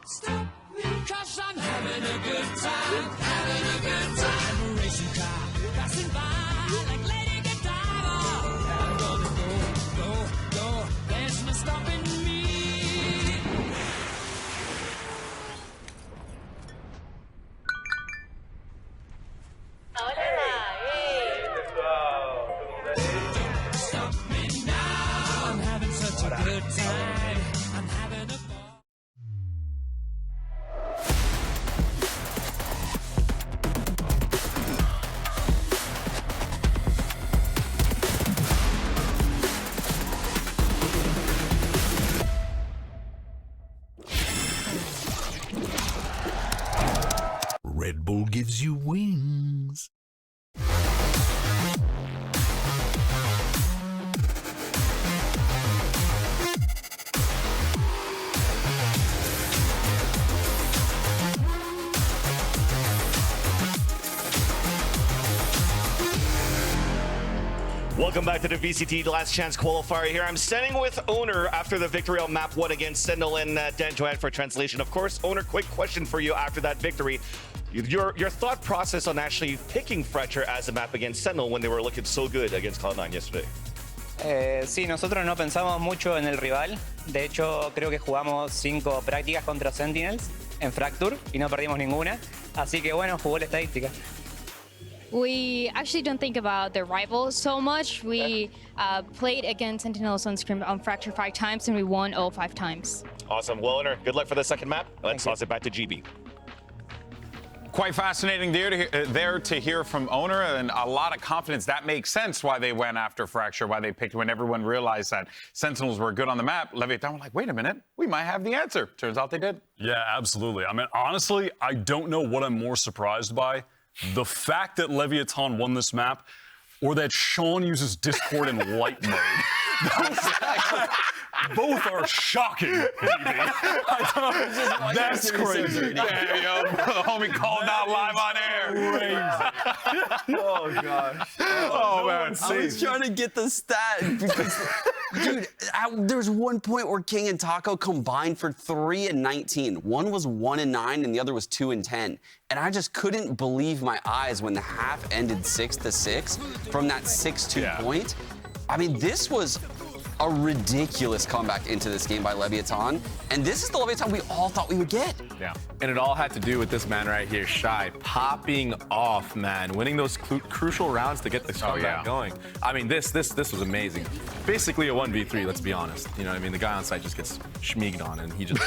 Stop me, 'cause I'm having a good time, having a good time. I'm a racing car, passing by like Lady Godiva. I'm gonna go, go, go, there's no stopping me. Don't stop me now, I'm having such a good time, I'm having a ball. Red Bull gives you wings. Welcome back to the VCT Last Chance Qualifier here. I'm standing with Owner after the victory on map 1 against Sentinel and Dan Joanne for translation. Of course, Owner, quick question for you after that victory. Your thought process on actually picking Fracture as a map against Sentinel when they were looking so good against Cloud9 yesterday. Sí, nosotros no pensamos mucho en el rival. De hecho, creo que jugamos 5 prácticas contra Sentinels en Fracture y no perdimos ninguna. Así que bueno, jugó la estadística. We actually don't think about the rival so much. We played against Sentinels on Scrim on Fracture 5 times and we won all 5 times. Awesome. Well, Owner, good luck for the second map. Let's toss it back to GB. Quite fascinating there to hear from Owner, and a lot of confidence. That makes sense why they went after Fracture, why they picked when everyone realized that Sentinels were good on the map. Leviatán were like, wait a minute, we might have the answer. Turns out they did. Yeah, absolutely. I mean, honestly, I don't know what I'm more surprised by. The fact that Leviatán won this map, or that Sean uses Discord in light mode. Both are shocking, baby. That's crazy. Yeah, yo, homie called out live on air. Oh, gosh. Oh, man. I was trying to get the stat because, dude, there's one point where King and Taco combined for 3 and 19. One was 1 and 9, and the other was 2 and 10. And I just couldn't believe my eyes when the half ended 6-6 from that 6-2 point. I mean, this was a ridiculous comeback into this game by Leviatán. And this is the Leviatán we all thought we would get. Yeah. And it all had to do with this man right here, Shy, popping off, man, winning those crucial rounds to get the comeback going. I mean, this was amazing. Basically a 1v3, let's be honest. You know what I mean? The guy on site just gets schmeeged on, and he just...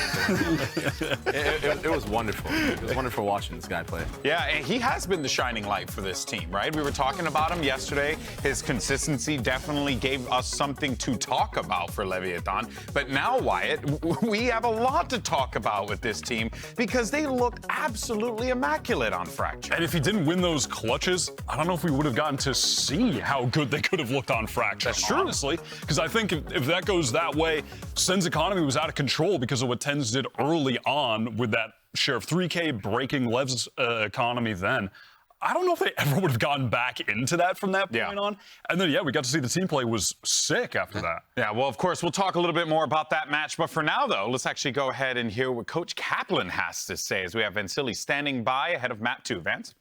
it was wonderful. It was wonderful watching this guy play. Yeah, and he has been the shining light for this team, right? We were talking about him yesterday. His consistency definitely gave us something to talk about for Leviatán. But now, Wyatt, we have a lot to talk about with this team because they looked absolutely immaculate on Fracture. And if he didn't win those clutches, I don't know if we would have gotten to see how good they could have looked on Fracture. That's true. Honestly, because I think if that goes that way, Sen's economy was out of control because of what Tens did early on with that share of 3K breaking Lev's economy then. I don't know if they ever would have gotten back into that from that point on. And then, we got to see the team play was sick after that. Yeah, well, of course, we'll talk a little bit more about that match. But for now, though, let's actually go ahead and hear what Coach Kaplan has to say as we have Vansili standing by ahead of map 2. Vance?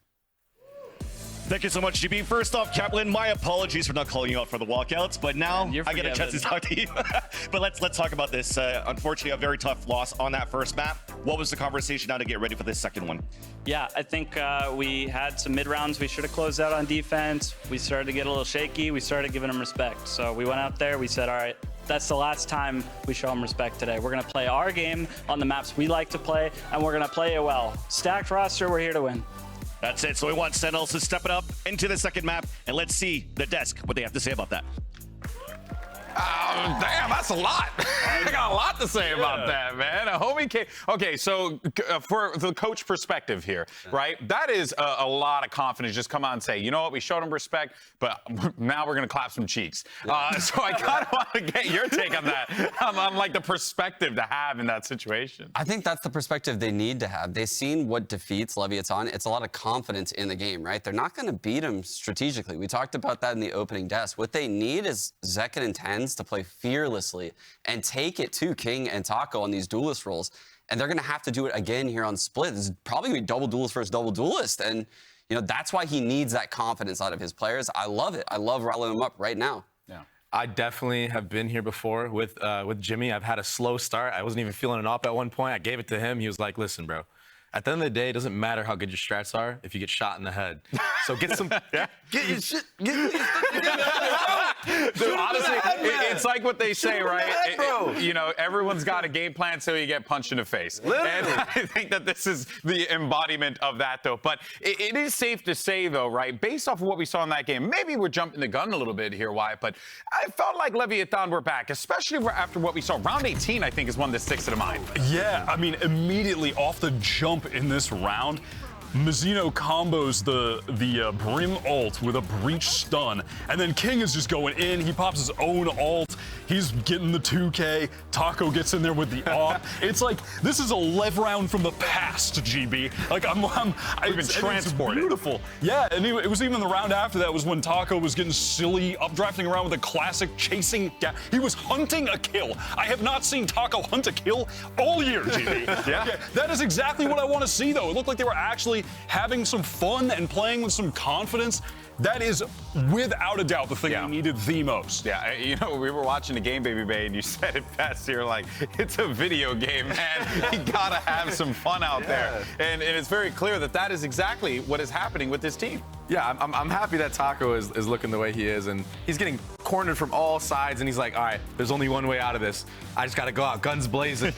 Thank you so much, GB. First off, Kaplan, my apologies for not calling you out for the walkouts, but now I get a chance to talk to you. But let's talk about this. Unfortunately, a very tough loss on that first map. What was the conversation now to get ready for this second one? Yeah, I think we had some mid-rounds we should have closed out on defense. We started to get a little shaky. We started giving them respect. So we went out there. We said, all right, that's the last time we show them respect today. We're going to play our game on the maps we like to play, and we're going to play it well. Stacked roster, we're here to win. That's it. So we want Sentinels to step it up into the second map, and let's see the desk, what they have to say about that. Damn, that's a lot. I got a lot to say about that, man. A homie came. Okay, so for the coach perspective here, right? That is a lot of confidence. Just come out and say, you know what? We showed him respect, but now we're gonna clap some cheeks. So I kind of want to get your take on that. On like the perspective to have in that situation. I think that's the perspective they need to have. They've seen what defeats Leviatán. It's a lot of confidence in the game, right? They're not going to beat them strategically. We talked about that in the opening desk. What they need is Zekken and Tens to play fearlessly and take it to King and Taco on these duelist roles. and they're going to have to do it again here on Split. This is probably going to be double duelist versus double duelist, and that's why he needs that confidence out of his players. I love it. I love riling them up right now. Yeah. I definitely have been here before with Jimmy. I've had a slow start. I wasn't even feeling an op at one point. I gave it to him. He was like, listen, bro, at the end of the day, it doesn't matter how good your strats are if you get shot in the head. So get some, get your shit, get your Dude, honestly, it's like what they say, right? Everyone's got a game plan so you get punched in the face. Literally. And I think that this is the embodiment of that, though. But it is safe to say, though, right, based off of what we saw in that game, maybe we're jumping the gun a little bit here, Wyatt, but I felt like Leviatán were back, especially after what we saw. Round 18, I think, is one that sticks to the mind. Yeah, I mean, immediately off the jump in this round, Mizzino combos the Brim ult with a breach stun, and then King is just going in. He pops his own ult. He's getting the 2K. Taco gets in there with the op. It's like, this is a LEV round from the past, GB. Like, I've been transported. It's beautiful. Yeah, and it was even the round after that was when Taco was getting silly, updrafting around with a classic chasing. He was hunting a kill. I have not seen Taco hunt a kill all year, GB. Yeah. Okay, that is exactly what I want to see, though. It looked like they were actually having some fun and playing with some confidence. That is, without a doubt, the thing we needed the most. Yeah, we were watching the game, Baby Bay, and you said it best. You're like, it's a video game, man. You gotta have some fun out there. And it's very clear that that is exactly what is happening with this team. Yeah, I'm happy that Taco is looking the way he is, and he's getting cornered from all sides, and he's like, all right, there's only one way out of this. I just gotta go out, guns blazing.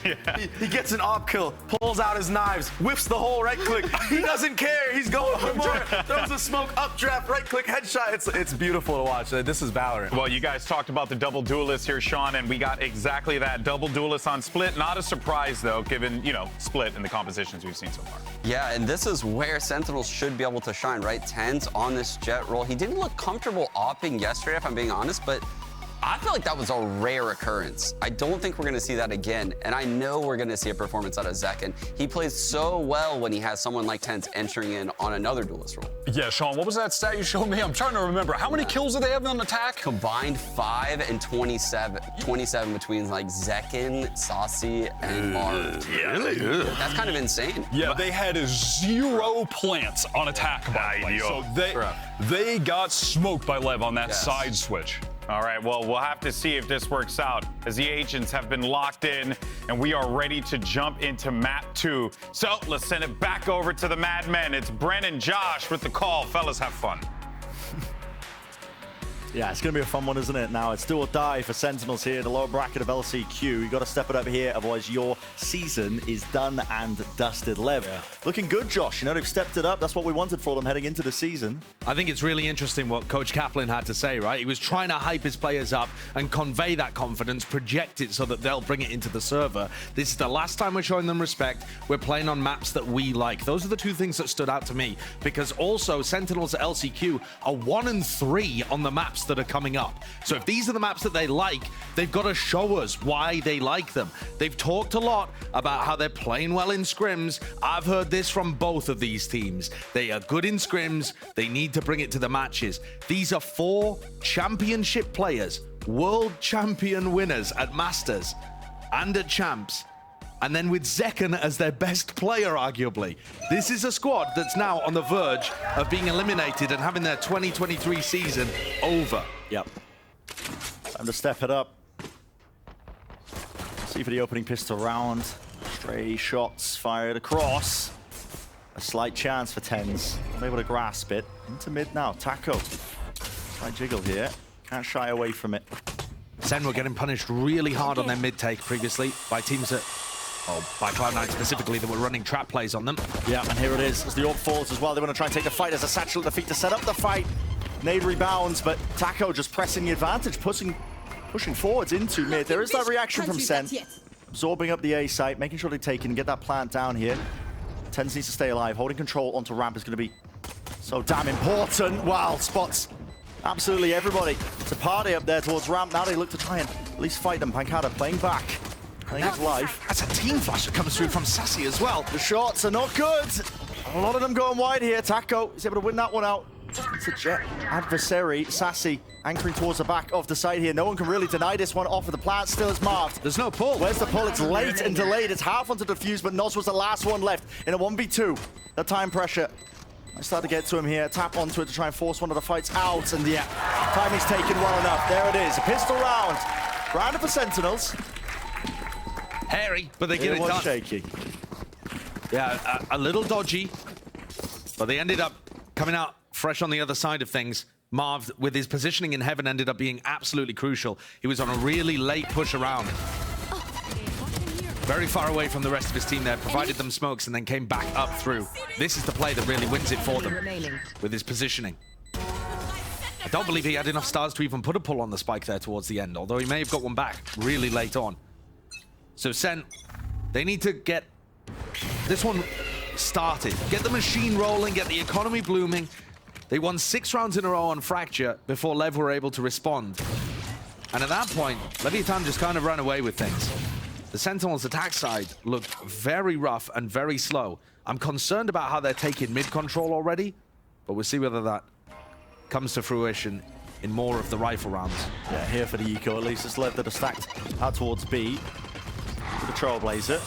He gets an op kill, pulls out his knives, whips the whole right click. He doesn't care, he's going for more. Throws a smoke, updraft, right click, headshot. It's beautiful to watch. This is VALORANT. Well, you guys talked about the double duelist here, Sean, and we got exactly that, double duelist on Split. Not a surprise, though, given, Split and the compositions we've seen so far. Yeah, and this is where Sentinels should be able to shine, right? Tens on this jet roll. He didn't look comfortable opping yesterday, if I'm being honest, but I feel like that was a rare occurrence. I don't think we're going to see that again, and I know we're going to see a performance out of Zekken. He plays so well when he has someone like Tens entering in on another duelist role. Yeah, Sean, what was that stat you showed me? I'm trying to remember. How many kills do they have on attack? Combined 5 and 27. 27 between like Zekken, Saucy, and Marv. Really? That's kind of insane. Yeah, they had 0 plants on attack, by the way. So they got smoked by Lev on that side switch. All right, well, we'll have to see if this works out, as the agents have been locked in, and we are ready to jump into map 2. So let's send it back over to the Madmen. It's Bren and Josh with the call. Fellas, have fun. Yeah, it's going to be a fun one, isn't it? Now, it's do or die for Sentinels here, the lower bracket of LCQ. You've got to step it up here, otherwise your season is done and dusted. Lev, looking good, Josh. They've stepped it up. That's what we wanted for them heading into the season. I think it's really interesting what Coach Kaplan had to say, right? He was trying to hype his players up and convey that confidence, project it so that they'll bring it into the server. This is the last time we're showing them respect. We're playing on maps that we like. Those are the two things that stood out to me, because also Sentinels at LCQ are 1 and 3 on the maps that are coming up. So if these are the maps that they like, they've got to show us why they like them. They've talked a lot about how they're playing well in scrims. I've heard this from both of these teams. They are good in scrims. They need to bring it to the matches. These are 4 championship players, world champion winners at Masters and at Champs, and then with Zekken as their best player, arguably. This is a squad that's now on the verge of being eliminated and having their 2023 season over. Yep. Time to step it up. See for the opening pistol round. Stray shots fired across. A slight chance for Tens. Not able to grasp it. Into mid now. Taco. Try jiggle here. Can't shy away from it. Sen were getting punished really hard on their mid take previously by teams that, by Cloud9 specifically, that were running trap plays on them. Yeah, and here it is as the orb falls as well. They want to try and take the fight. There's a satchel at the feet to set up the fight. Nade rebounds, but Taco just pressing the advantage, pushing forwards into mid. There is that reaction from Sen. Absorbing up the A site, making sure they take it and get that plant down here. Tens needs to stay alive. Holding control onto ramp is going to be so damn important. Wow, spots absolutely everybody. It's a party up there towards ramp. Now they look to try and at least fight them. Pancada playing back. Playing his life. That's a team flash that comes through from Sassy as well. The shots are not good. A lot of them going wide here. Taco is able to win that one out. It's a jet adversary. Sassy anchoring towards the back of the site here. No one can really deny this one off of the plant. Still is marked. There's no pull. Where's the pull? It's late and delayed. It's half onto the defuse, but Nos was the last one left in a 1v2. The time pressure. I start to get to him here. Tap onto it to try and force one of the fights out. And yeah, timing's taken well enough. There it is. A pistol round. Round for Sentinels. Hairy, but they get it done. Shaky. Yeah, a little dodgy, but they ended up coming out fresh on the other side of things. Marv, with his positioning in heaven, ended up being absolutely crucial. He was on a really late push around. Very far away from the rest of his team there, provided them smokes and then came back up through. This is the play that really wins it for them with his positioning. I don't believe he had enough stars to even put a pull on the spike there towards the end, although he may have got one back really late on. So Sen, they need to get this one started. Get the machine rolling, get the economy blooming. They won 6 rounds in a row on Fracture before LEV were able to respond. And at that point, Leviatán just kind of ran away with things. The Sentinels' attack side looked very rough and very slow. I'm concerned about how they're taking mid-control already, but we'll see whether that comes to fruition in more of the rifle rounds. Yeah, here for the eco, at least it's LEV that are stacked out towards B. With the Trailblazer,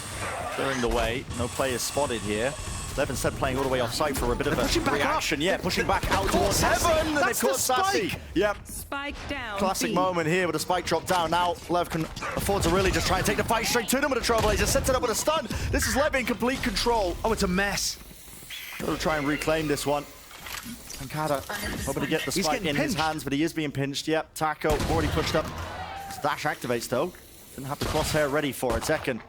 clearing the way. No players spotted here. LEV instead playing all the way off site for a bit of a reaction. Yeah, pushing back out towards heaven. And they've caught Sassy. Yep. Spike down. Classic moment here with a spike drop down. Now LEV can afford to really just try and take the fight straight to them with a Trailblazer. Sets it up with a stun. This is LEV in complete control. Oh, it's a mess. Got to try and reclaim this one. Pancada hoping to get the spike in his hands, but he is being pinched. Yep, Taco already pushed up. Dash activates though. Didn't have the crosshair ready for it. Second.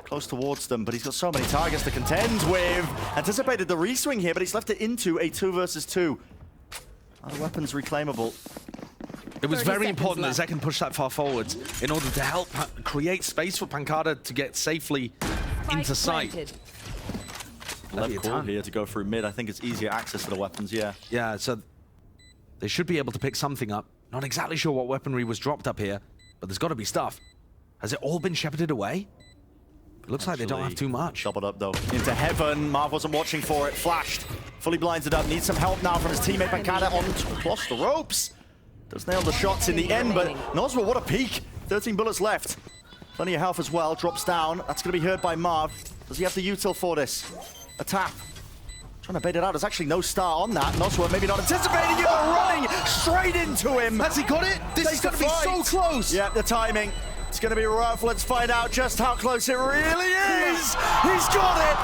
Close towards them, but he's got so many targets to contend with. Anticipated the reswing here, but he's left it into a 2 versus 2. Other weapons reclaimable. It was very important that Zek can push that far forwards in order to help create space for Pancada to get safely into sight. LEV cool here to go through mid. I think it's easier access to the weapons, yeah. Yeah, so they should be able to pick something up. Not exactly sure what weaponry was dropped up here, but there's got to be stuff. Has it all been shepherded away? It looks like they don't have too much. Doubled up though. Into heaven. Marv wasn't watching for it. Flashed. Fully blinded up. Needs some help now from his teammate Pancada on across the ropes. Does nail the shots in the end, but Noswell, what a peek. 13 bullets left. Plenty of health as well. Drops down. That's going to be heard by Marv. Does he have the util for this? A tap. Trying to bait it out. There's actually no star on that. Noswell maybe not anticipating it, but running straight into him. Has he got it? This is going to be so close. Yeah, the timing. It's going to be rough. Let's find out just how close it really is. He's got it.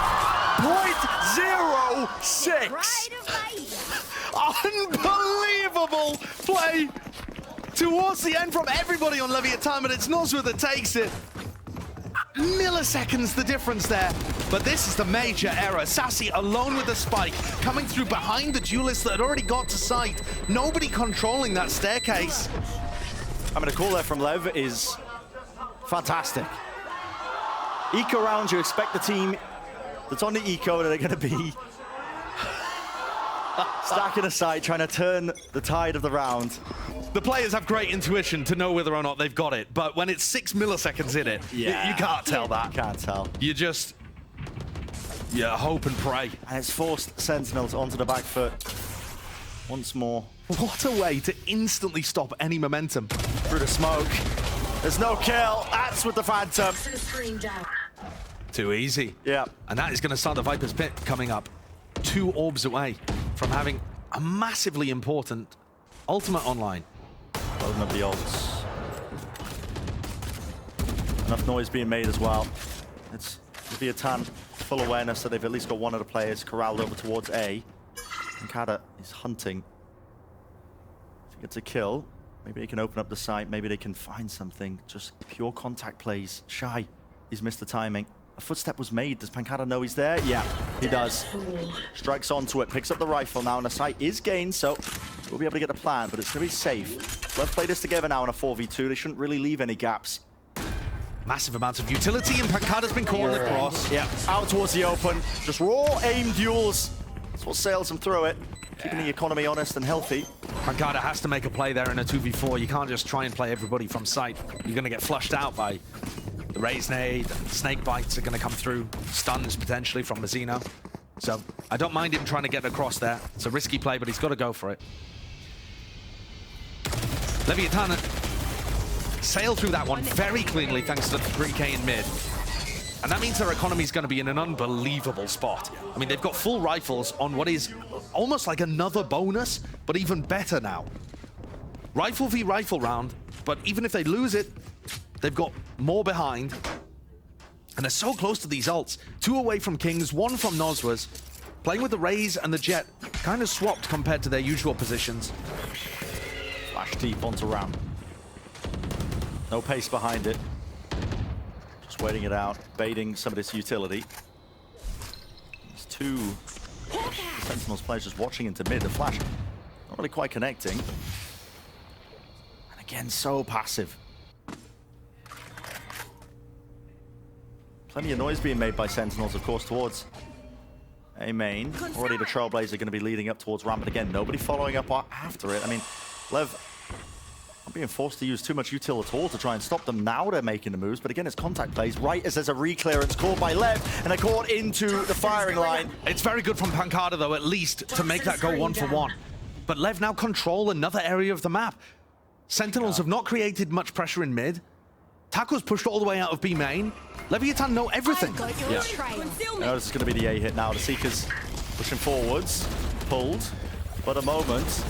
0.06. Unbelievable play towards the end from everybody on Leviatán, but it's Noswell that takes it. Milliseconds the difference there, but this is the major error. Sassy alone with the spike, coming through behind the duelist that had already got to sight. Nobody controlling that staircase. I mean, a call there from LEV is fantastic. Eco rounds, you expect the team that's on the eco that are going to be stacking aside, trying to turn the tide of the round. The players have great intuition to know whether or not they've got it, but when it's 6 milliseconds in it, yeah, you can't tell that. Can't tell. You just, hope and pray. And it's forced Sentinels onto the back foot once more. What a way to instantly stop any momentum. Through the smoke. There's no kill. That's with the Phantom. Too easy. Yeah. And that is going to start the Viper's Pit coming up 2 orbs away from having a massively important ultimate online. Loading up the ults. Enough noise being made as well. It's Leviatán full awareness that they've at least got one of the players corralled over towards A. And Kada is hunting. If he gets a kill, maybe they can open up the site, maybe they can find something. Just pure contact plays. Shy, he's missed the timing. A footstep was made. Does Pancada know he's there? Yeah, he does. Strikes onto it, picks up the rifle now, and the site is gained, so we'll be able to get a plan, but it's going to be safe. Let's play this together now in a 4v2. They shouldn't really leave any gaps. Massive amounts of utility, and Pancada's been caught across. Yeah, out towards the open. Just raw aim duels. That's what sails them through it. Keeping the economy honest and healthy. Pancada has to make a play there in a 2v4. You can't just try and play everybody from sight. You're going to get flushed out by the Raise Nade, snake bites are going to come through, stuns potentially from Mazzino. So I don't mind him trying to get across there. It's a risky play, but he's got to go for it. Leviatán sailed through that one very cleanly thanks to the 3K in mid. And that means their economy is going to be in an unbelievable spot. I mean, they've got full rifles on what is almost like another bonus, but even better now. Rifle v rifle round, but even if they lose it, they've got more behind. And they're so close to these ults. 2 away from Kings, 1 from Nozwas. Playing with the Raze and the Jet, kind of swapped compared to their usual positions. Flash deep onto Ram. No pace behind it. Just waiting it out, baiting some of this utility. There's 2 Sentinels players just watching into mid. The Flash not really quite connecting. And again, so passive. Plenty of noise being made by Sentinels, of course, towards A main. Already the Trailblazer going to be leading up towards Ram, but again, nobody following up after it. I mean, Lev not being forced to use too much util at all to try and stop them. Now they're making the moves, but again, it's contact plays right as there's a re-clearance called by Lev, and they're caught into the firing line. It's very good from Pancada, though, at least, to make that go 1 for 1. But Lev now control another area of the map. Sentinels have not created much pressure in mid. Taco's pushed all the way out of B main. Leviatán know everything. Yeah. Now this is going to be the A hit now. The Seekers pushing forwards, pulled, but a moment,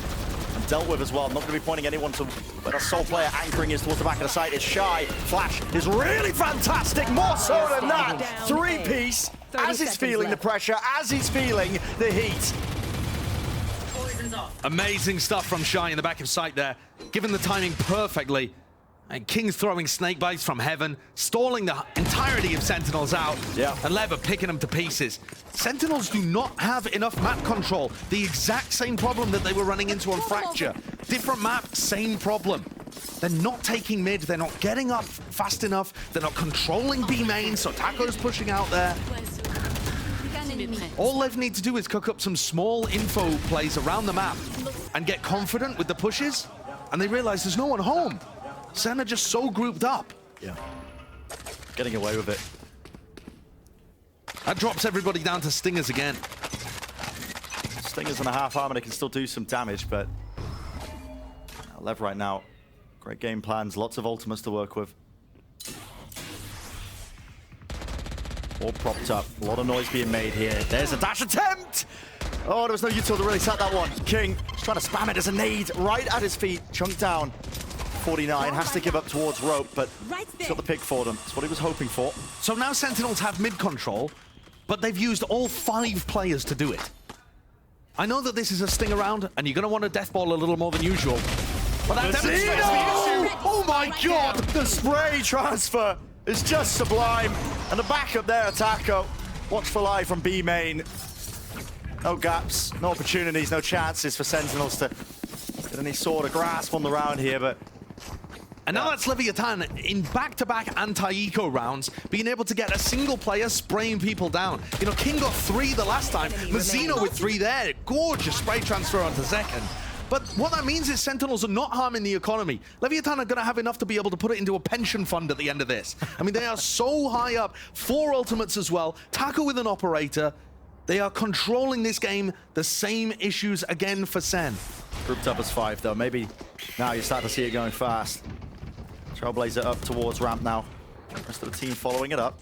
and dealt with as well. Not going to be pointing anyone to where the sole player anchoring is towards the back of the site. Is Shy. Flash is really fantastic, more so than that. 3-piece, as he's feeling the pressure, as he's feeling the heat. Amazing stuff from Shy in the back of sight there. Given the timing perfectly. And King's throwing snake bites from heaven, stalling the entirety of Sentinels out. Yeah. And Lev are picking them to pieces. Sentinels do not have enough map control. The exact same problem that they were running into on Fracture. Different map, same problem. They're not taking mid, they're not getting up fast enough, they're not controlling B main, so Taco's pushing out there. All Lev need to do is cook up some small info plays around the map and get confident with the pushes, and they realize there's no one home. Sen are just so grouped up. Yeah. Getting away with it. That drops everybody down to Stingers again. Stingers and a half armor, they can still do some damage, but Lev right now, great game plans, lots of ultimates to work with. All propped up, a lot of noise being made here. There's a dash attempt! Oh, there was no util to really set that one. King is trying to spam it as a nade right at his feet, chunked down. 49 has to give up towards rope, but he's got the pick for them. That's what he was hoping for. So now Sentinels have mid control, but they've used all 5 players to do it. I know that this is a Stinger round, and you're going to want to deathball a little more than usual. But that demonstrates the issue. Oh my god! The spray transfer is just sublime. And the backup there, Taco. Watchful eye from B main. No gaps, no opportunities, no chances for Sentinels to get any sort of grasp on the round here, but and now that's Leviatán in back-to-back anti-eco rounds, being able to get a single player spraying people down. You know, King got 3 the last time, Mazzino with 3 there. Gorgeous spray transfer onto second. But what that means is Sentinels are not harming the economy. Leviatán are going to have enough to be able to put it into a pension fund at the end of this. I mean, they are so high up. 4 ultimates as well. Taco with an operator. They are controlling this game. The same issues again for Sen. Grouped up as 5 though. Maybe now you start to see it going fast. Trailblazer up towards ramp now. Rest of the team following it up.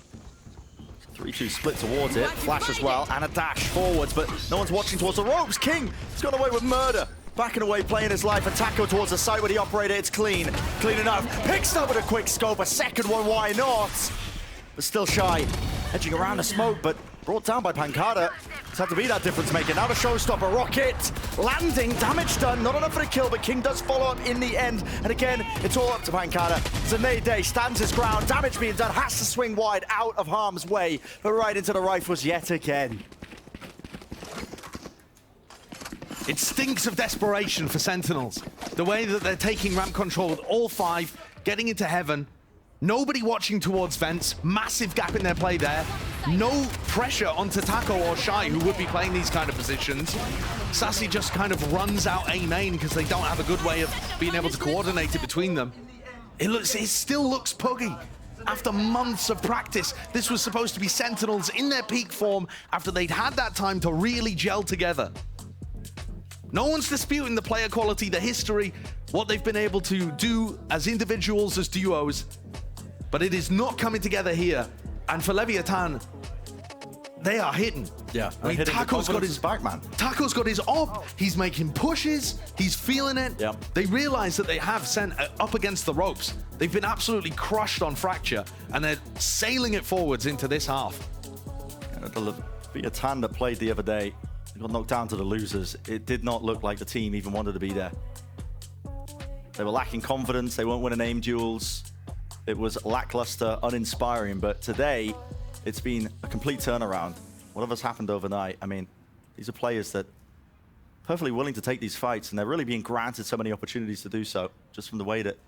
3-2 split towards it. Flash as well, and a dash forwards, but no one's watching towards the ropes. King has got away with murder. Backing away, playing his life, and Taco towards the site where the operator, it's clean. Clean enough. Picks up with a quick scope, a second one, why not? But still Shy. Edging around the smoke, but brought down by Pancada. It's had to be that difference maker. Now the showstopper, Rocket, landing, damage done. Not enough for the kill, but King does follow up in the end. And again, it's all up to Pancada. Zane Day stands his ground, damage being done, has to swing wide out of harm's way, but right into the rifles yet again. It stinks of desperation for Sentinels. The way that they're taking ramp control with all 5, getting into heaven. Nobody watching towards vents. Massive gap in their play there. No pressure onto Taco or Shy, who would be playing these kind of positions. Sassy just kind of runs out A main because they don't have a good way of being able to coordinate it between them. It still looks puggy. after months of practice. This was supposed to be Sentinels in their peak form after they'd had that time to really gel together. No one's disputing the player quality, the history, what they've been able to do as individuals, as duos, but it is not coming together here. And for Leviatán, they are hitting. Yeah, I mean, Taco's got his back, man. Taco's got his op. He's making pushes. He's feeling it. Yeah. They realize that they have sent up against the ropes. They've been absolutely crushed on Fracture, and they're sailing it forwards into this half. The Leviatán that played the other day got knocked down to the losers. It did not look like the team even wanted to be there. They were lacking confidence. They weren't winning aim duels. It was lackluster, uninspiring. But today, it's been a complete turnaround. Whatever's happened overnight, I mean, these are players that are perfectly willing to take these fights, and they're really being granted so many opportunities to do so, just from the way that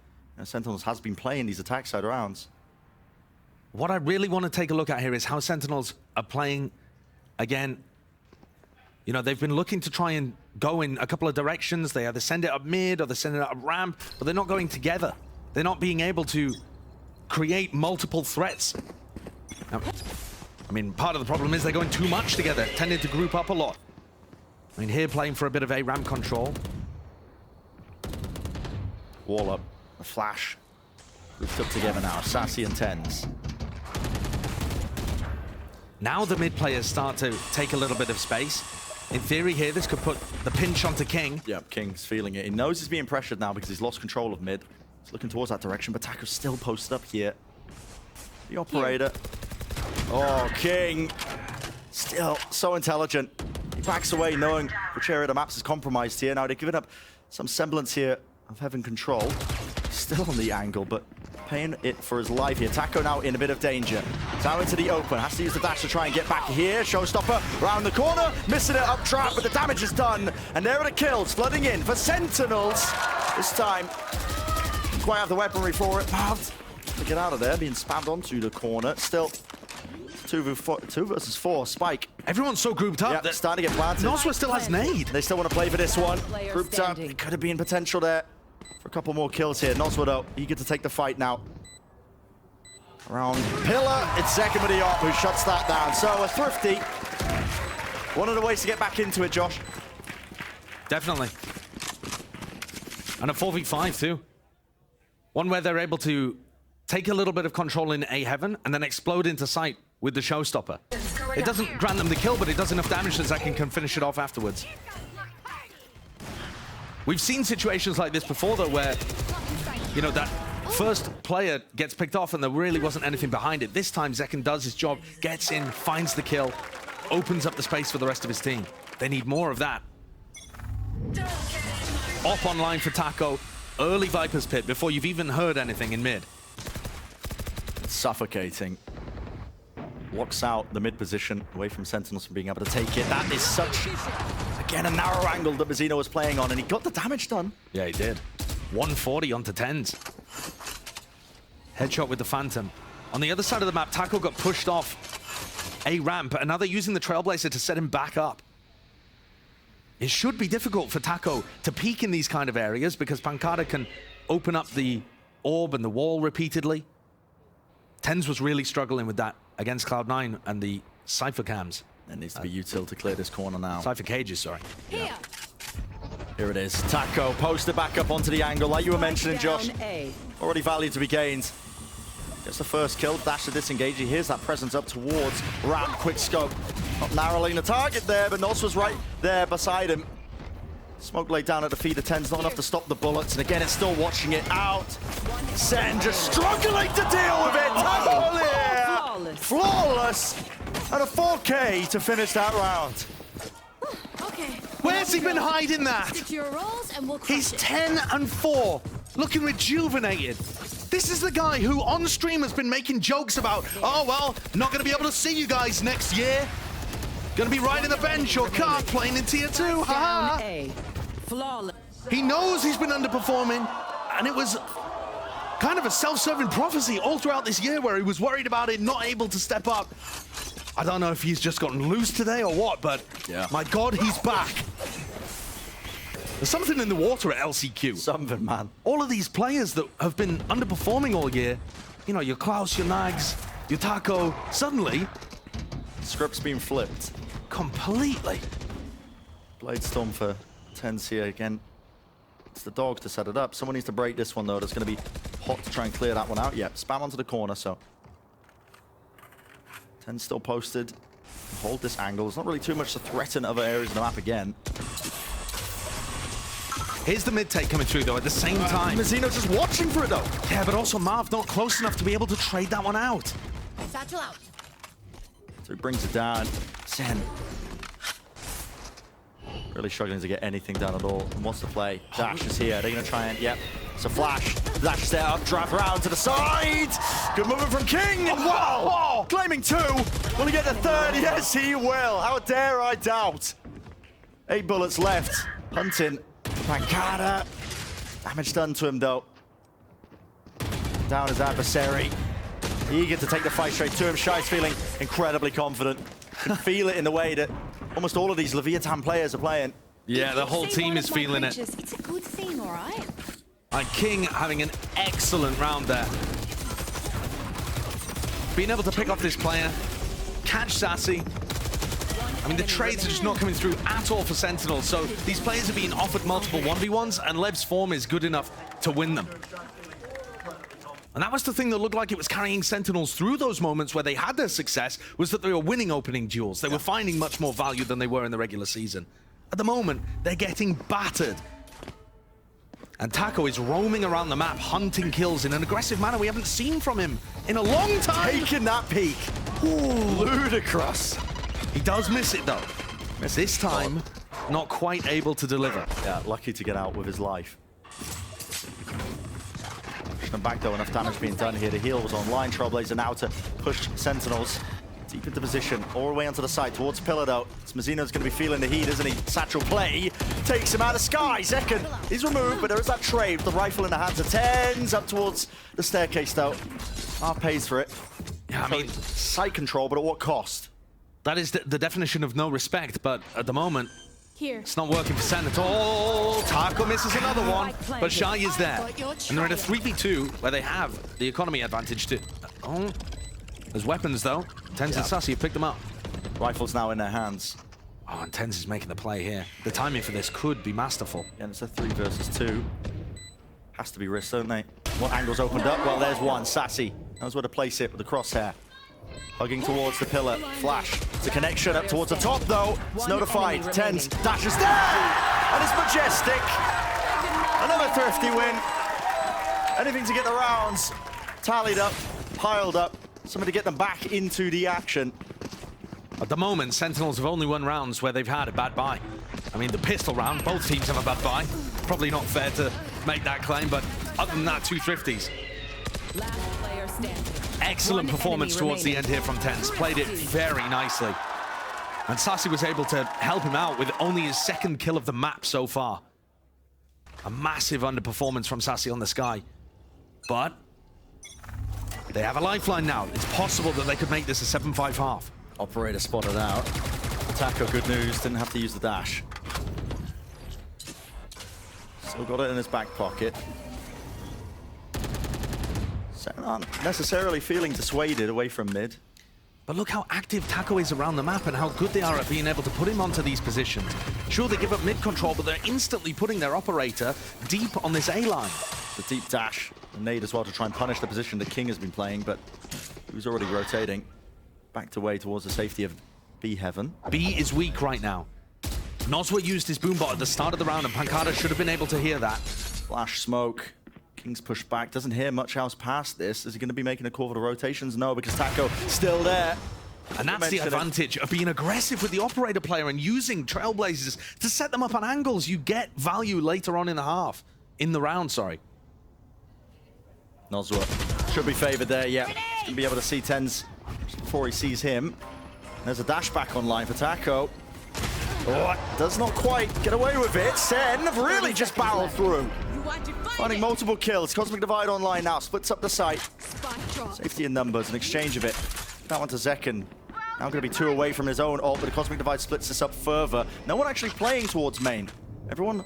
Sentinels has been playing these attack side rounds. What I really want to take a look at here is how Sentinels are playing again. You know, they've been looking to try and go in a couple of directions. They either send it up mid or they send it up ramp, but they're not going together. They're not being able to create multiple threats. Now, I mean, part of the problem is they're going too much together, tending to group up a lot. I mean, here playing for a bit of A ramp control. Wall up, a flash. Grouped up together now, Sassy and Tens. Now the mid players start to take a little bit of space. In theory here, this could put the pinch onto King. Yeah, King's feeling it. He knows he's being pressured now because he's lost control of mid. He's looking towards that direction, but Taco's still posted up here. The operator. Oh, King. Still so intelligent. He backs away knowing which area of the maps is compromised here. Now they've given up some semblance here of having control. Still on the angle, but paying it for his life here. Taco now in a bit of danger. He's out into the open. Has to use the dash to try and get back here. Showstopper round the corner. Missing it up trap, but the damage is done. And there are the kills flooding in for Sentinels. This time, didn't quite have the weaponry for it. To get out of there, being spammed onto the corner. Still, 2 versus 4. Spike. Everyone's so grouped up. Yeah, that starting to get planted. Noswa still has nade. They still want to play for this one. Grouped up. It could have been potential there for a couple more kills here. Noswa, though, eager to take the fight now. Around Pillar, it's Zekka with the op who shuts that down. So a thrifty. One of the ways to get back into it, Josh. Definitely. And a 4v5 too. One where they're able to take a little bit of control in A heaven and then explode into sight with the showstopper. It doesn't grant them the kill, but it does enough damage that Zekin can finish it off afterwards. We've seen situations like this before, though, where, you know, that first player gets picked off and there really wasn't anything behind it. This time, Zekin does his job, gets in, finds the kill, opens up the space for the rest of his team. They need more of that. Op online for Taco. Early Viper's Pit before you've even heard anything in mid. It's suffocating. Locks out the mid position away from Sentinels from being able to take it. That is such, again, a narrow angle that Mazzino was playing on, and he got the damage done. Yeah, he did. 140 onto Tens. Headshot with the Phantom. On the other side of the map, Taco got pushed off a ramp, and now they're using the Trailblazer to set him back up. It should be difficult for Taco to peek in these kind of areas because Pancada can open up the orb and the wall repeatedly. Tens was really struggling with that against Cloud9 and the Cypher cams. There needs to be util to clear this corner now. Cypher cages, sorry. Yeah. Here it is. Taco posted back up onto the angle, like you were mentioning, Josh. Already value to be gained. Gets the first kill, dash to disengage. He hears that presence up towards ramp. Quick scope. Not narrowing the target there, but Nos was right there beside him. Smoke laid down at the feet of Tens, not enough to stop the bullets. And again, it's still watching it out. Sen just struggling to deal with it. Taco here. Flawless. And a 4K to finish that round. Okay. Where's he been hiding that? Stick to your roles and we'll He's 10 and 4, looking rejuvenated. This is the guy who on stream has been making jokes about, oh, well, not going to be able to see you guys next year. Going to be riding the bench or cart playing in tier 2. Ha ha. He knows he's been underperforming, and it was kind of a self-serving prophecy all throughout this year where he was worried about it, not able to step up. I don't know if he's just gotten loose today or what, but my God, he's back. There's something in the water at LCQ. Something, man. All of these players that have been underperforming all year you know, your Klaus, your Nags, your Taco, suddenly... Script's been flipped. Completely. Blade Storm for TenZ here again. It's the dogs to set it up. Someone needs to break this one, though. That's going to be hot to try and clear that one out. Yep, spam onto the corner, so... TenZ still posted. Hold this angle. There's not really too much to threaten other areas of the map again. Here's the mid-take coming through, though, at the same time. Mazino's just watching for it, though. Yeah, but also Marv not close enough to be able to trade that one out. Satchel out. So he brings it down. Sen. Really struggling to get anything done at all. Wants to play. Dash is here. They're going to try and, yep. It's a flash. Dash is there. Updraft round to the side. Good movement from King. Wow. Claiming 2. Will he get the 3rd? Yes, he will. How dare I doubt? 8 bullets left. Hunting. Pancada. Damage done to him, though. Down his adversary. Eager to take the fight straight to him. Shy's feeling incredibly confident. Can feel it in the way that almost all of these Leviatán players are playing. Yeah, the whole team is feeling it. It's a good thing, all right? And King having an excellent round there. Being able to pick off this player, catch Sassy. I mean, the trades are just not coming through at all for Sentinels, so these players are being offered multiple 1v1s, and Lev's form is good enough to win them. And that was the thing that looked like it was carrying Sentinels through those moments where they had their success, was that they were winning opening duels. They were finding much more value than they were in the regular season. At the moment, they're getting battered. And Taco is roaming around the map, hunting kills in an aggressive manner we haven't seen from him in a long time. Taking that peak. Ooh, ludicrous. He does miss it, though. This time, not quite able to deliver. Yeah, lucky to get out with his life. Pushing him back, though. Enough damage being done here. The heal was online. Trailblazer now to push Sentinels deep into position. All the way onto the side towards Pillar, though. Mazino's going to be feeling the heat, isn't he? Satchel play. Takes him out of Sky. Second. He's removed, but there is that trade with the rifle in the hands of TenZ. Up towards the staircase, though. R pays for it. Yeah, I mean, side control, but at what cost? That is the definition of no respect, but at the moment, Here. it's not working for Sen at all. Taco misses another one, but Shy is there. And they're in a 3v2 where they have the economy advantage to... Oh, there's weapons, though. TenZ and Sassy have picked them up. Rifles now in their hands. Oh, and TenZ is making the play here. The timing for this could be masterful. And it's a 3 versus 2. Has to be risked, don't they? What angle's opened up? Well, there's one. Sassy knows where to place it with the crosshair. Hugging towards the pillar. Flash. It's a connection up towards the top, though. It's notified. TenZ dashes there! And it's majestic. Another thrifty win. Anything to get the rounds tallied up, piled up. Something to get them back into the action. At the moment, Sentinels have only won rounds where they've had a bad buy. I mean, the pistol round, both teams have a bad buy. Probably not fair to make that claim, but other than that, 2 thrifties. Last player standing. Excellent performance towards the end here from TenZ. Played it very nicely. And Sassy was able to help him out with only his 2nd kill of the map so far. A massive underperformance from Sassy on the Sky. But they have a lifeline now. It's possible that they could make this a 7-5 half. Operator spotted out. Taco, good news, didn't have to use the dash. Still got it in his back pocket. Sen aren't necessarily feeling dissuaded away from mid. But look how active Taco is around the map and how good they are at being able to put him onto these positions. Sure, they give up mid control, but they're instantly putting their operator deep on this A-line. The deep dash, the nade as well to try and punish the position that King has been playing, but he was already rotating. Backed away towards the safety of B Heaven. B is weak right now. Noswa used his boombot at the start of the round, and Pancada should have been able to hear that. Flash smoke. King's pushed back. Doesn't hear much else past this. Is he going to be making a call for the rotations? No, because Taco still there. And that's the advantage of being aggressive with the operator player and using Trailblazers to set them up on angles. You get value later on in the half. In the round, sorry. Noswa should be favored there, yeah. He's going to be able to see TenZ before he sees him. There's a dash back online for Taco. Oh, does not quite get away with it. Sen have really just barreled through. Finding multiple kills. Cosmic Divide online now. Splits up the site. Safety in numbers. An exchange of it. That one to Zekken. Now going to be 2 away from his own ult, but the Cosmic Divide splits this up further. No one actually playing towards main. Everyone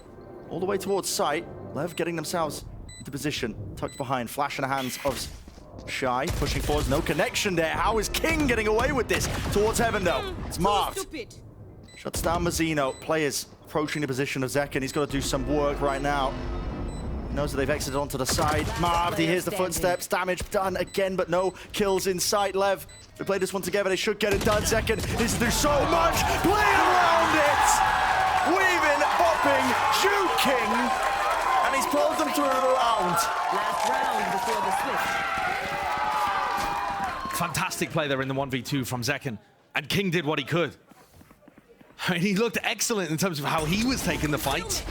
all the way towards site. Lev getting themselves into position. Tucked behind. Flash in the hands of Shy pushing forwards, no connection there. How is King getting away with this? Towards Heaven though, it's marked. Shuts down Mazzino. Players approaching the position of Zekken. He's got to do some work right now. Knows that they've exited onto the side. Marved, he hears the footsteps. Damage done again, but no kills in sight. Lev, they play this one together. They should get it done. Zekken needs to do so much. Play around it. Weaving, bopping, juking. And he's pulled them through the round. Last round before the switch. Fantastic play there in the 1v2 from Zekken. And King did what he could. I mean, he looked excellent in terms of how he was taking the fight.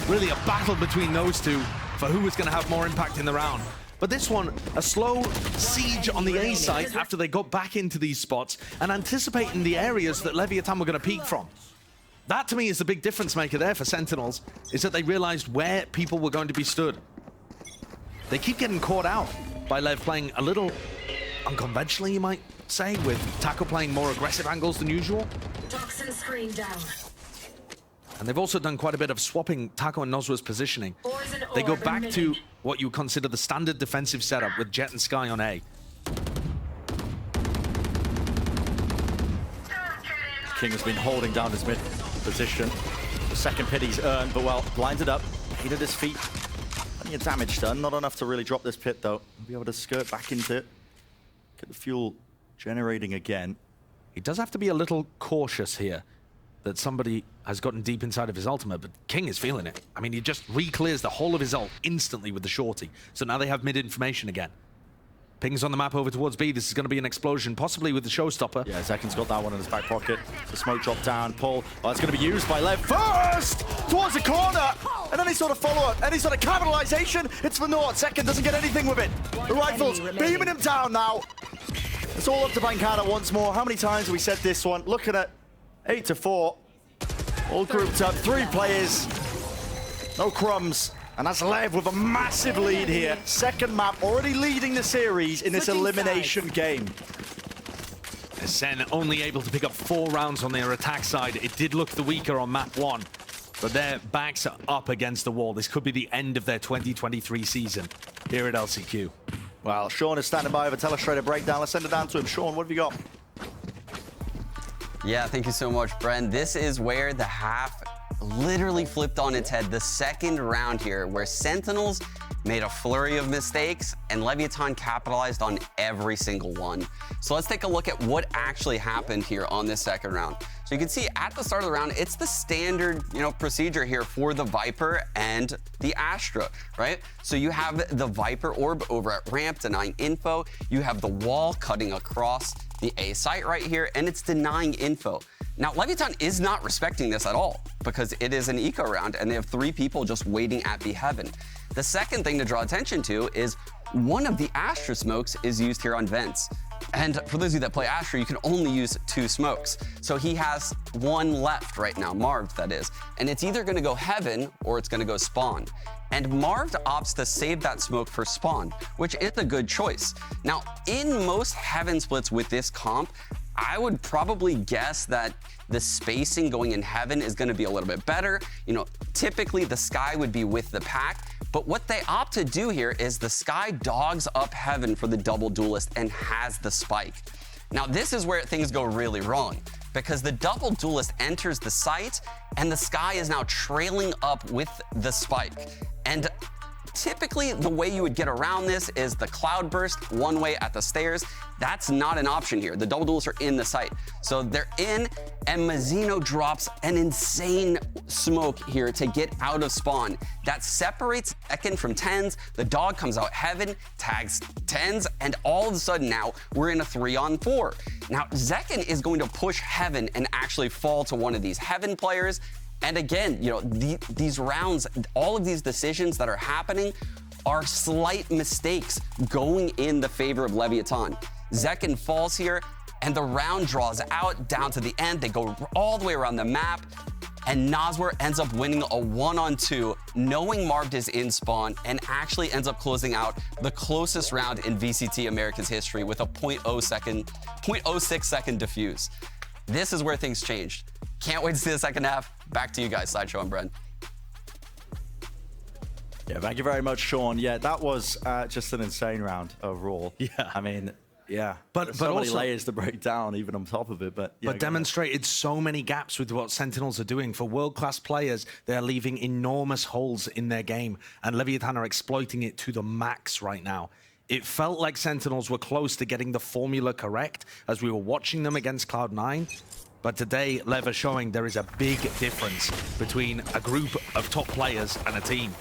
Really a battle between those two for who was going to have more impact in the round. But this one, a slow siege on the A site after they got back into these spots and anticipating the areas that Leviatán were going to peek from. That, to me, is the big difference maker there for Sentinels, is that they realized where people were going to be stood. They keep getting caught out by Lev playing a little unconventionally, you might say, with Taco playing more aggressive angles than usual. Toxin screen down. And they've also done quite a bit of swapping Taco and Nozwa's positioning. They go back to what you consider the standard defensive setup with Jet and Sky on A. King has been holding down his mid position. The second pit he's earned, but well, blinded up. Eight at his feet. Plenty of damage done. Not enough to really drop this pit, though. Be able to skirt back into it. Get the fuel generating again. He does have to be a little cautious here that somebody has gotten deep inside of his ultimate, but King is feeling it. I mean, he just re-clears the whole of his ult instantly with the shorty. So now they have mid-information again. Pings on the map over towards B. This is going to be an explosion, possibly with the showstopper. Yeah, Zekken's got that one in his back pocket. The smoke drop down, pull. Oh, it's going to be used by Lev first! Towards the corner! And any sort of follow-up, any sort of capitalization, it's for naught. Zekken doesn't get anything with it. The rifles beaming him down now. It's all up to Bancada once more. How many times have we said this one? Looking at 8-4. All grouped up, 3 players. No crumbs. And that's Lev with a massive lead here. Second map, already leading the series in this elimination game. SEN only able to pick up 4 rounds on their attack side. It did look the weaker on map 1, but their backs are up against the wall. This could be the end of their 2023 season here at LCQ. Well, Sean is standing by with a Telestrator breakdown. Let's send it down to him. Sean, what have you got? Yeah, thank you so much, Bren. This is where the half literally flipped on its head. The second round here, where Sentinels made a flurry of mistakes and Leviatán capitalized on every single one. So let's take a look at what actually happened here on this second round. So you can see at the start of the round, it's the standard, procedure here for the Viper and the Astra, right? So you have the Viper orb over at ramp denying info. You have the wall cutting across the A site right here, and it's denying info. Now, Leviatán is not respecting this at all because it is an eco round and they have 3 people just waiting at B heaven. The second thing to draw attention to is one of the Astra smokes is used here on vents. And for those of you that play Astra, you can only use 2 smokes. So he has 1 left right now, Marv that is. And it's either gonna go heaven or it's gonna go spawn. And Marv opts to save that smoke for spawn, which is a good choice. Now, in most heaven splits with this comp, I would probably guess that the spacing going in heaven is gonna be a little bit better. Typically the Sky would be with the pack, but what they opt to do here is the Sky dogs up heaven for the double duelist and has the spike. Now this is where things go really wrong because the double duelist enters the site and the Sky is now trailing up with the spike. And typically, the way you would get around this is the cloud burst one way at the stairs. That's not an option here. The double duelists are in the site. So they're in, and Mazzino drops an insane smoke here to get out of spawn. That separates Zekken from tens. The dog comes out heaven, tags tens, and all of a sudden now we're in a 3-on-4. Now, Zekken is going to push heaven and actually fall to one of these heaven players. And again, these rounds, all of these decisions that are happening are slight mistakes going in the favor of Leviatán. Zekken falls here, and the round draws out down to the end. They go all the way around the map, and Nozwa ends up winning a 1-on-2, knowing Marv is in spawn, and actually ends up closing out the closest round in VCT Americas history with a 0.06 second defuse. This is where things changed. Can't wait to see the second half. Back to you guys, Sideshow and Bren. Yeah, thank you very much, Sean. Yeah, that was just an insane round overall. Yeah. I mean, yeah. But so many also, layers to break down, even on top of it. But yeah, demonstrated so many gaps with what Sentinels are doing. For world-class players, they're leaving enormous holes in their game, and Leviatán are exploiting it to the max right now. It felt like Sentinels were close to getting the formula correct as we were watching them against Cloud9. But today, LEV are showing there is a big difference between a group of top players and a team.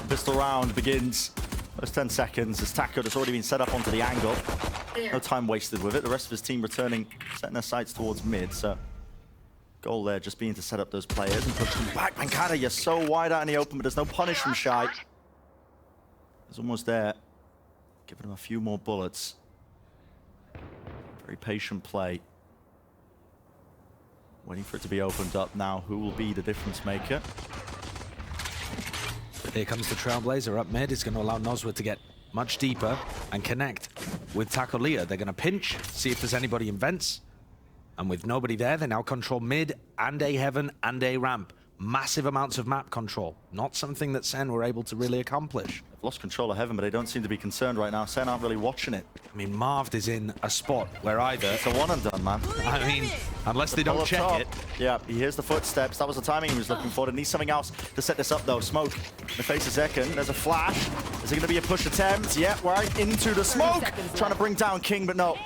Pistol round begins. First 10 seconds as Taco has already been set up onto the angle. No time wasted with it. The rest of his team returning, setting their sights towards mid. So goal there just being to set up those players and push them back. Pancada, you're so wide out in the open, but there's no punish from Shy. He's almost there. Giving him a few more bullets. Very patient play. Waiting for it to be opened up now. Who will be the difference maker? Here comes the Trailblazer up mid. It's going to allow Nozwa to get much deeper and connect with Taco Leah. They're going to pinch, see if there's anybody in vents. And with nobody there, they now control mid and A heaven and A ramp. Massive amounts of map control. Not something that SEN were able to really accomplish. They've lost control of heaven, but they don't seem to be concerned right now. SEN aren't really watching it. I mean, Marved is in a spot where either... It's a one and done, man. I mean, unless they don't check it. Yeah, he hears the footsteps. That was the timing he was looking for. They need something else to set this up, though. Smoke in the face of Zekken. There's a flash. Is it going to be a push attempt? Yeah, right into the smoke. Trying to bring down King, but no.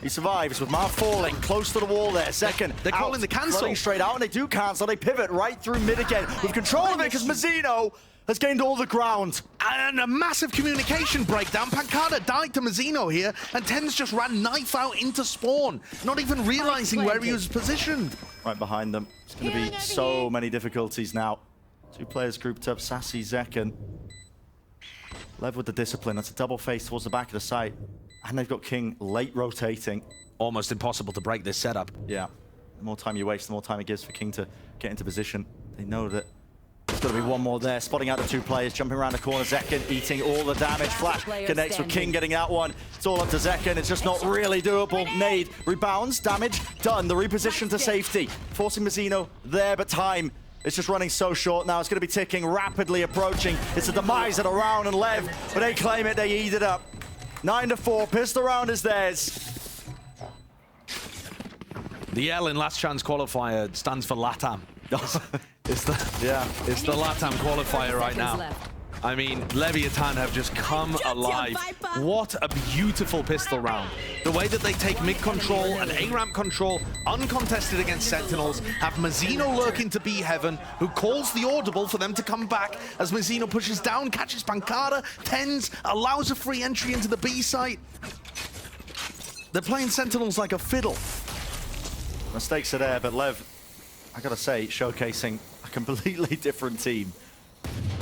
He survives with Marv falling close to the wall there. Second, they're calling the cancel. Running straight out, and they do cancel. They pivot right through mid again with control of it because Mazzino has gained all the ground. And a massive communication breakdown. Pancada died to Mazzino here, and Tens just ran knife out into spawn, not even realizing where he was positioned. Right behind them. It's going to be so many difficulties now. Two players grouped up, Sassy, Zekken. Lev with the discipline. That's a double face towards the back of the site. And they've got King late rotating. Almost impossible to break this setup. Yeah. The more time you waste, the more time it gives for King to get into position. They know that there's got to be one more there. Spotting out the two players, jumping around the corner. Zekken eating all the damage. Flash connects with King, getting that one. It's all up to Zekken. It's just not really doable. Nade rebounds, damage done. The reposition to safety, forcing Mazzino there, but time. It's just running so short now. It's going to be ticking, rapidly approaching. It's a demise of the round, and Lev, but they claim it. They eat it up. 9-4, pistol round is theirs. The L in Last Chance Qualifier stands for LATAM. It's the LATAM qualifier right now. I mean, Leviatán have just come alive. What a beautiful pistol round. The way that they take mid control and A-ramp control, uncontested against Sentinels, have Mazzino lurking to B heaven, who calls the audible for them to come back as Mazzino pushes down, catches Pancada, Tens, allows a free entry into the B site. They're playing Sentinels like a fiddle. Mistakes are there, but Lev, I gotta say, showcasing a completely different team.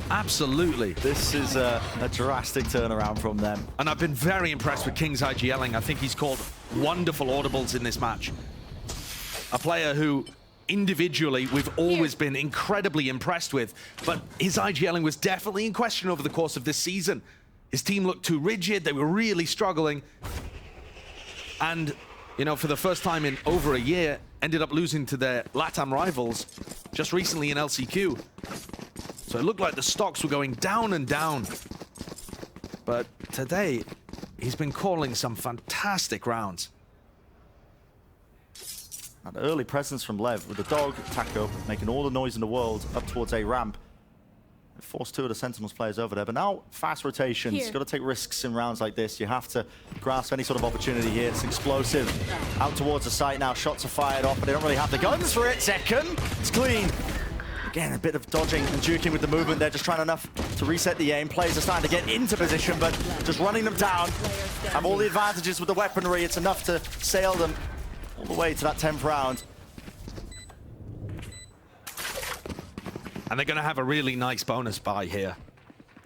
Absolutely. This is a drastic turnaround from them. And I've been very impressed with King's IGLing. I think he's called wonderful audibles in this match. A player who individually we've always been incredibly impressed with, but his IGLing was definitely in question over the course of this season. His team looked too rigid, they were really struggling. And, you know, for the first time in over a year, ended up losing to their LATAM rivals just recently in LCQ. So it looked like the stocks were going down and down. But today, he's been calling some fantastic rounds. An early presence from Lev with the dog, Taco, making all the noise in the world up towards A ramp. Forced two of the Sentinels players over there, but now fast rotations. You've got to take risks in rounds like this. You have to grasp any sort of opportunity here. It's explosive. Out towards the site now, shots are fired off, but they don't really have the guns for it. Zekken, it's clean. Again, a bit of dodging and juking with the movement. They're just trying enough to reset the aim. Players are starting to get into position, but just running them down. Have all the advantages with the weaponry. It's enough to sail them all the way to that 10th round. And they're going to have a really nice bonus buy here.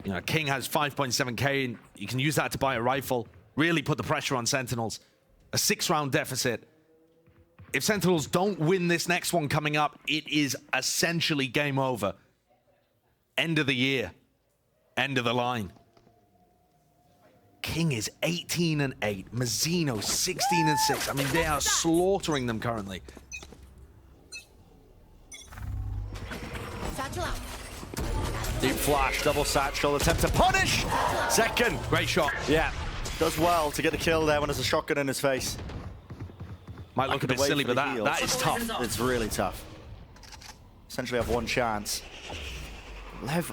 You know, King has 5.7k, and you can use that to buy a rifle. Really put the pressure on Sentinels. A 6-round deficit. If Sentinels don't win this next one coming up, it is essentially game over. End of the year. End of the line. King is 18-8. Mazzino 16-6. I mean, they are slaughtering them currently. Deep flash, double satchel, attempt to punish. Second. Great shot. Yeah, does well to get the kill there when there's a shotgun in his face. Might look a bit silly, but that is tough. It's really tough. Essentially have one chance. Lev,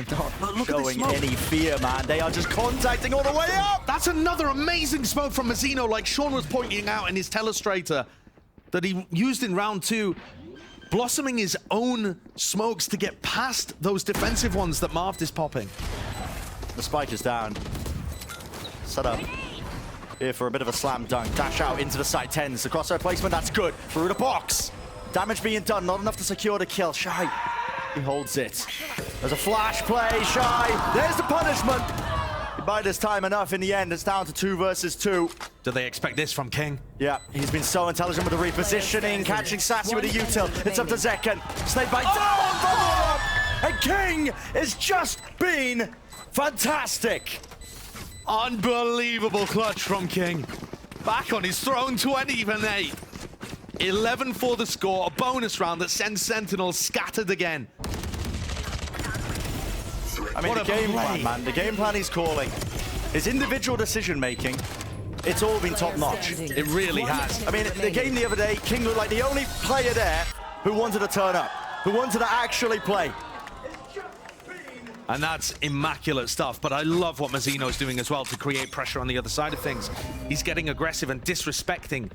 they're not showing any fear, man. They are just contacting all the way up. That's another amazing smoke from Mazzino, like Sean was pointing out in his telestrator that he used in round 2, blossoming his own smokes to get past those defensive ones that Marv is popping. The spike is down. Set up here for a bit of a slam dunk. Dash out into the side 10s. The crosshair placement, that's good. Through the box. Damage being done, not enough to secure the kill. Shy, he holds it. There's a flash play, Shy. There's the punishment. He bided his time enough in the end. It's down to 2 versus 2. Do they expect this from King? Yeah, he's been so intelligent with the repositioning, catching Sassy with a util. It's up to Zekken. Snake bite down, and King has just been fantastic. Unbelievable clutch from King. Back on his throne to an even 8. 11 for the score, a bonus round that sends Sentinels scattered again. I mean, the game plan, man. The game plan he's calling, his individual decision making, it's all been top notch. It really has. I mean, the game the other day, King looked like the only player there who wanted to turn up, who wanted to actually play. And that's immaculate stuff, but I love what Mazzino's doing as well to create pressure on the other side of things. He's getting aggressive and disrespecting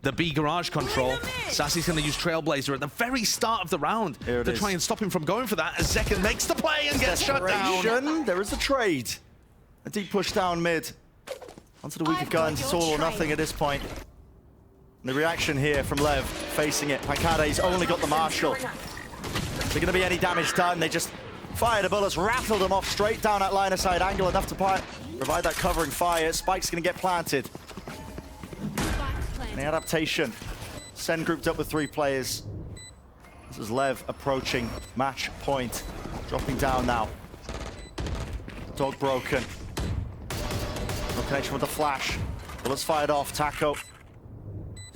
the B garage control. Sassy's going to use Trailblazer at the very start of the round to try and stop him from going for that, as Zekken makes the play and gets shut down. There is a trade. A deep push down mid. Onto the weaker guns, it's all or nothing at this point. And the reaction here from Lev, facing it. Pancade's only got the Marshall. Is there going to be any damage done? They just fired the bullets, rattled them off straight down that line of sight angle, enough to provide that covering fire. Spike's going to get planted. And the adaptation. Sen grouped up with 3 players. This is Lev approaching match point. Dropping down now. Dog broken. No connection with the flash. Bullets fired off. Taco.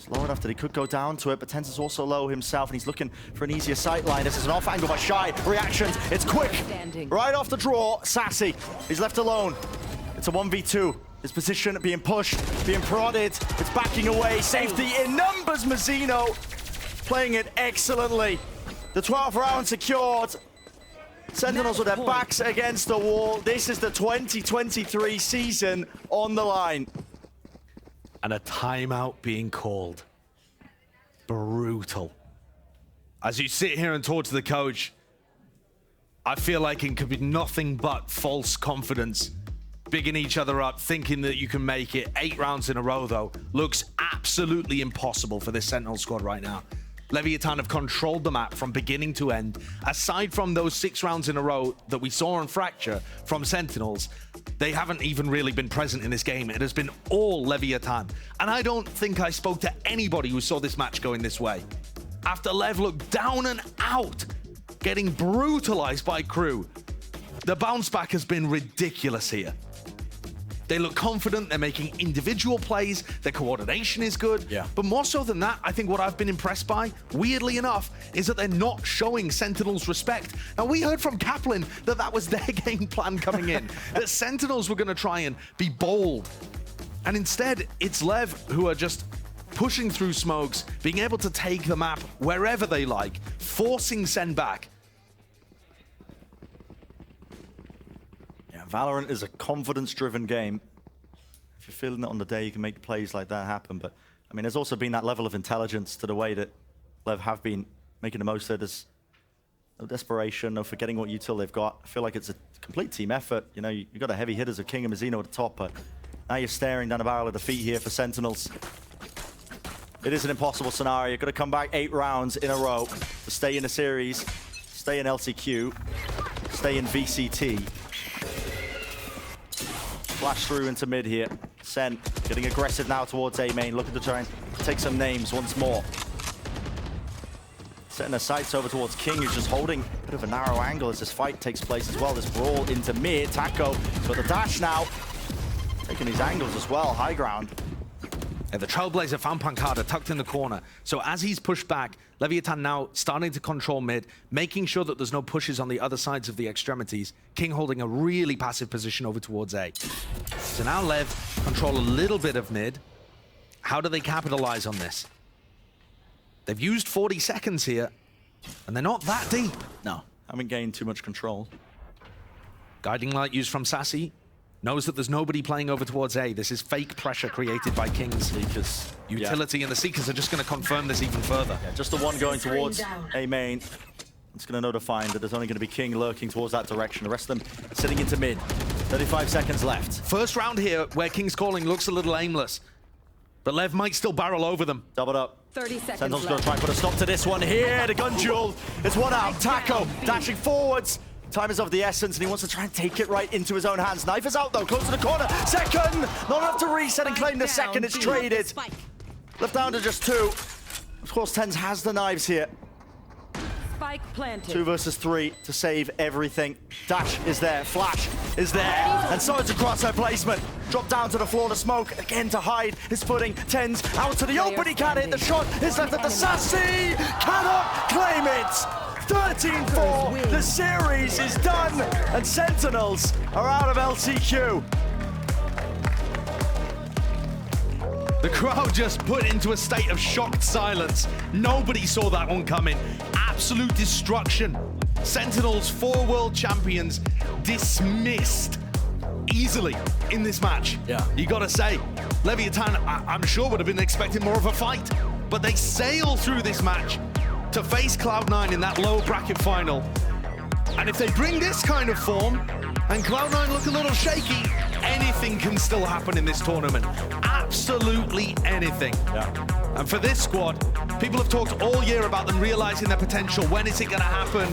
Low enough that he could go down to it, but Tensa's also low himself, and he's looking for an easier sight line. This is an off angle by Shy. Reactions, it's quick. Right off the draw, Sassy. He's left alone. It's a 1v2. His position being pushed, being prodded. It's backing away. Safety in numbers, Mazzino. Playing it excellently. The 12th round secured. Sentinels with their backs against the wall. This is the 2023 season on the line. And a timeout being called. Brutal. As you sit here and talk to the coach, I feel like it could be nothing but false confidence. Bigging each other up, thinking that you can make it. 8 rounds in a row, though, looks absolutely impossible for this Sentinel squad right now. Leviatán have controlled the map from beginning to end. Aside from those 6 rounds in a row that we saw on Fracture from Sentinels, they haven't even really been present in this game. It has been all Leviatán. And I don't think I spoke to anybody who saw this match going this way. After Lev looked down and out, getting brutalized by Crew, the bounce back has been ridiculous here. They look confident, they're making individual plays, their coordination is good. Yeah. But more so than that, I think what I've been impressed by, weirdly enough, is that they're not showing Sentinels respect. Now, we heard from Kaplan that that was their game plan coming in, that Sentinels were going to try and be bold. And instead, it's Lev who are just pushing through smokes, being able to take the map wherever they like, forcing Sen back. Valorant is a confidence-driven game. If you're feeling it on the day, you can make plays like that happen. But, I mean, there's also been that level of intelligence to the way that Lev have been making the most of it. There's no desperation, no forgetting what util they've got. I feel like it's a complete team effort. You know, you've got the heavy hitters of King and Mazzino at the top, but now you're staring down the barrel of defeat here for Sentinels. It is an impossible scenario. You've got to come back 8 rounds in a row to stay in the series, stay in LCQ, stay in VCT. Flash through into mid here. Sen getting aggressive now towards A main, looking to try and take some names once more. Setting their sights over towards King, who's just holding a bit of a narrow angle as this fight takes place as well. This brawl into mid. Taco got the dash now. Taking these angles as well, high ground. The Trailblazer found Pancada tucked in the corner. So as he's pushed back, Leviatán now starting to control mid, making sure that there's no pushes on the other sides of the extremities. King holding a really passive position over towards A. So now Lev control a little bit of mid. How do they capitalize on this? They've used 40 seconds here, and they're not that deep. No, haven't gained too much control. Guiding light used from Sassy. Knows that there's nobody playing over towards A. This is fake pressure created by King's Seekers. Utility, and the Seekers are just going to confirm this even further. Yeah, just the one going towards A main. It's going to notify him that there's only going to be King lurking towards that direction. The rest of them sitting into mid. 35 seconds left. First round here, where King's calling looks a little aimless. But Lev might still barrel over them. Doubled up. 30 seconds Sentinels left. going to try and put a stop to this one here. The gun duel. It's one out. Taco dashing forwards. Time is of the essence, and he wants to try and take it right into his own hands. Knife is out, though. Close to the corner. Second! Not enough to reset and claim the second. It's traded. Left down to just 2. Of course, TenZ has the knives here. Spike planted. 2 versus 3 to save everything. Dash is there. Flash is there. And so it's a crosshair placement. Drop down to the floor to smoke. Again to hide his footing. TenZ out to the open. He can't hit the shot. Is left at the Sassy. Cannot claim it. 13-4, the series is done, and Sentinels are out of LCQ. The crowd just put into a state of shocked silence. Nobody saw that one coming. Absolute destruction. Sentinels, 4 world champions, dismissed easily in this match. Yeah. You gotta say, Leviatán, I'm sure would have been expecting more of a fight, but they sail through this match to face Cloud9 in that low bracket final. And if they bring this kind of form, and Cloud9 look a little shaky, anything can still happen in this tournament. Absolutely anything. Yeah. And for this squad, people have talked all year about them realizing their potential. When is it gonna happen?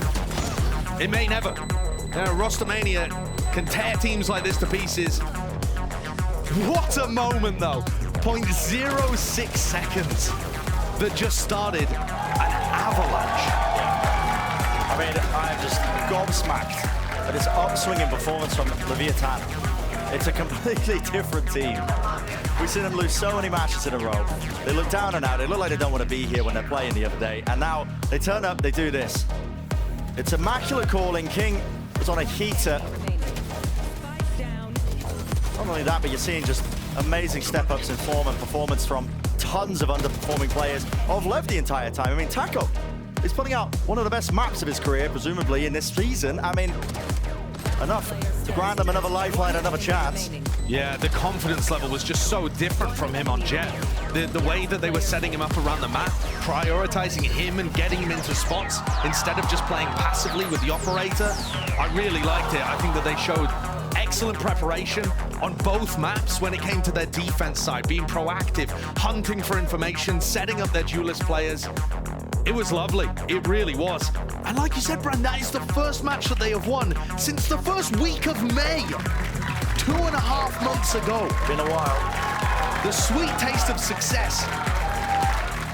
It may never. Rostamania can tear teams like this to pieces. What a moment though. 0.06 seconds that just started an avalanche. I mean, I'm just gobsmacked at this upswinging performance from Leviatán. It's a completely different team. We've seen them lose so many matches in a row. They look down and out. They look like they don't want to be here when they're playing the other day. And now they turn up, they do this. It's immaculate calling. King was on a heater. Not only that, but you're seeing just amazing step-ups in form and performance from tons of underperforming players of LEV the entire time. I mean, Taco is putting out one of the best maps of his career, presumably, in this season. I mean, enough to grant him another lifeline, another chance. Yeah, the confidence level was just so different from him on Jet. The way that they were setting him up around the map, prioritizing him and getting him into spots instead of just playing passively with the operator, I really liked it. I think that they showed excellent preparation on both maps when it came to their defense side, being proactive, hunting for information, setting up their duelist players. It was lovely. It really was. And like you said, Brand, that is the first match that they have won since the first week of May. 2.5 months ago. Been a while. The sweet taste of success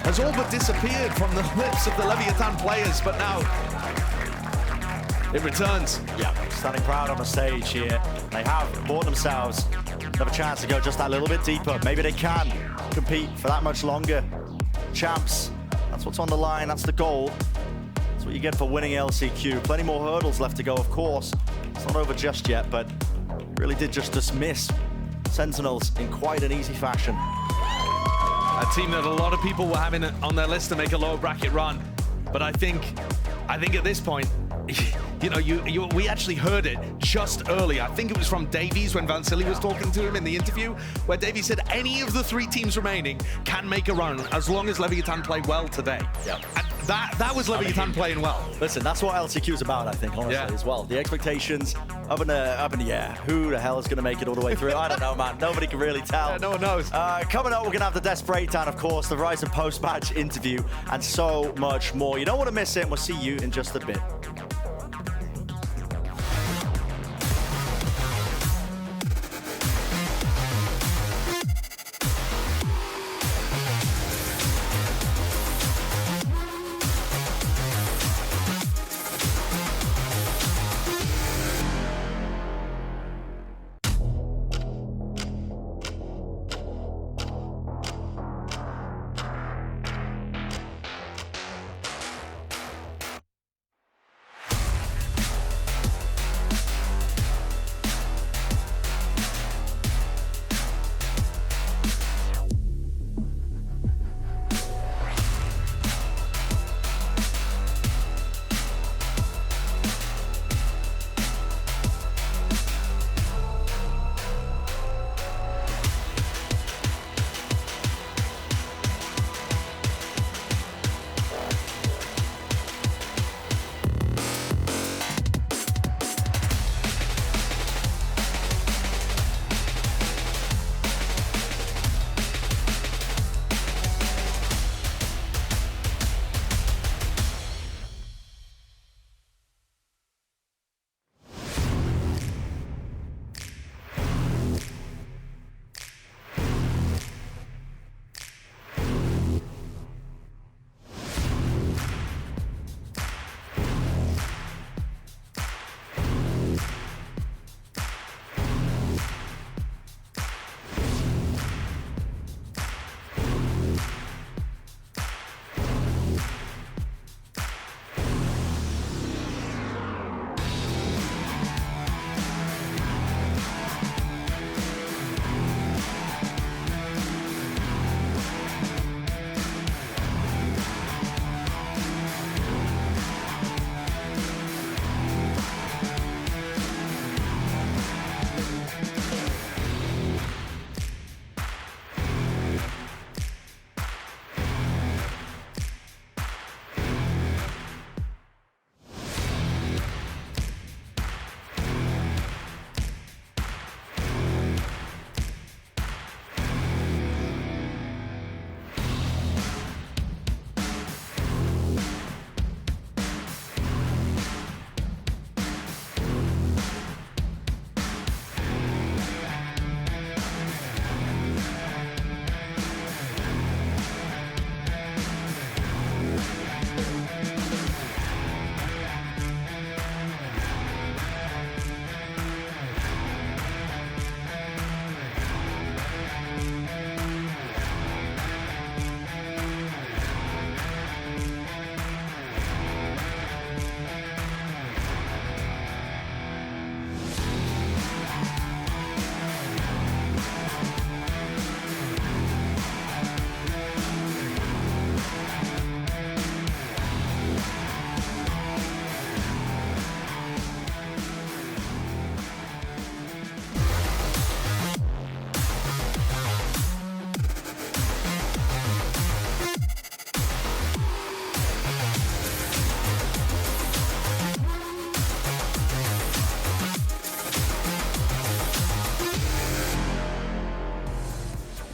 has all but disappeared from the lips of the Leviatán players, but now it returns. Yeah, standing proud on the stage here. They have bought themselves another chance to go just that little bit deeper. Maybe they can compete for that much longer. Champs, that's what's on the line, that's the goal. That's what you get for winning LCQ. Plenty more hurdles left to go, of course. It's not over just yet, but really did just dismiss Sentinels in quite an easy fashion. A team that a lot of people were having on their list to make a lower bracket run. But I think at this point, you know, we actually heard it just early. I think it was from Davies when Vansili was talking to him in the interview, where Davies said any of the 3 teams remaining can make a run as long as Leviatán play well today. Yeah. And that was Leviatán playing well. Listen, that's what LCQ is about, I think, honestly, as well. The expectations up in the air. Who the hell is going to make it all the way through? I don't know, man. Nobody can really tell. Yeah, no one knows. Coming up, we're going to have the Death Breakdown, of course, the Rise and post-match interview, and so much more. You don't want to miss it, and we'll see you in just a bit.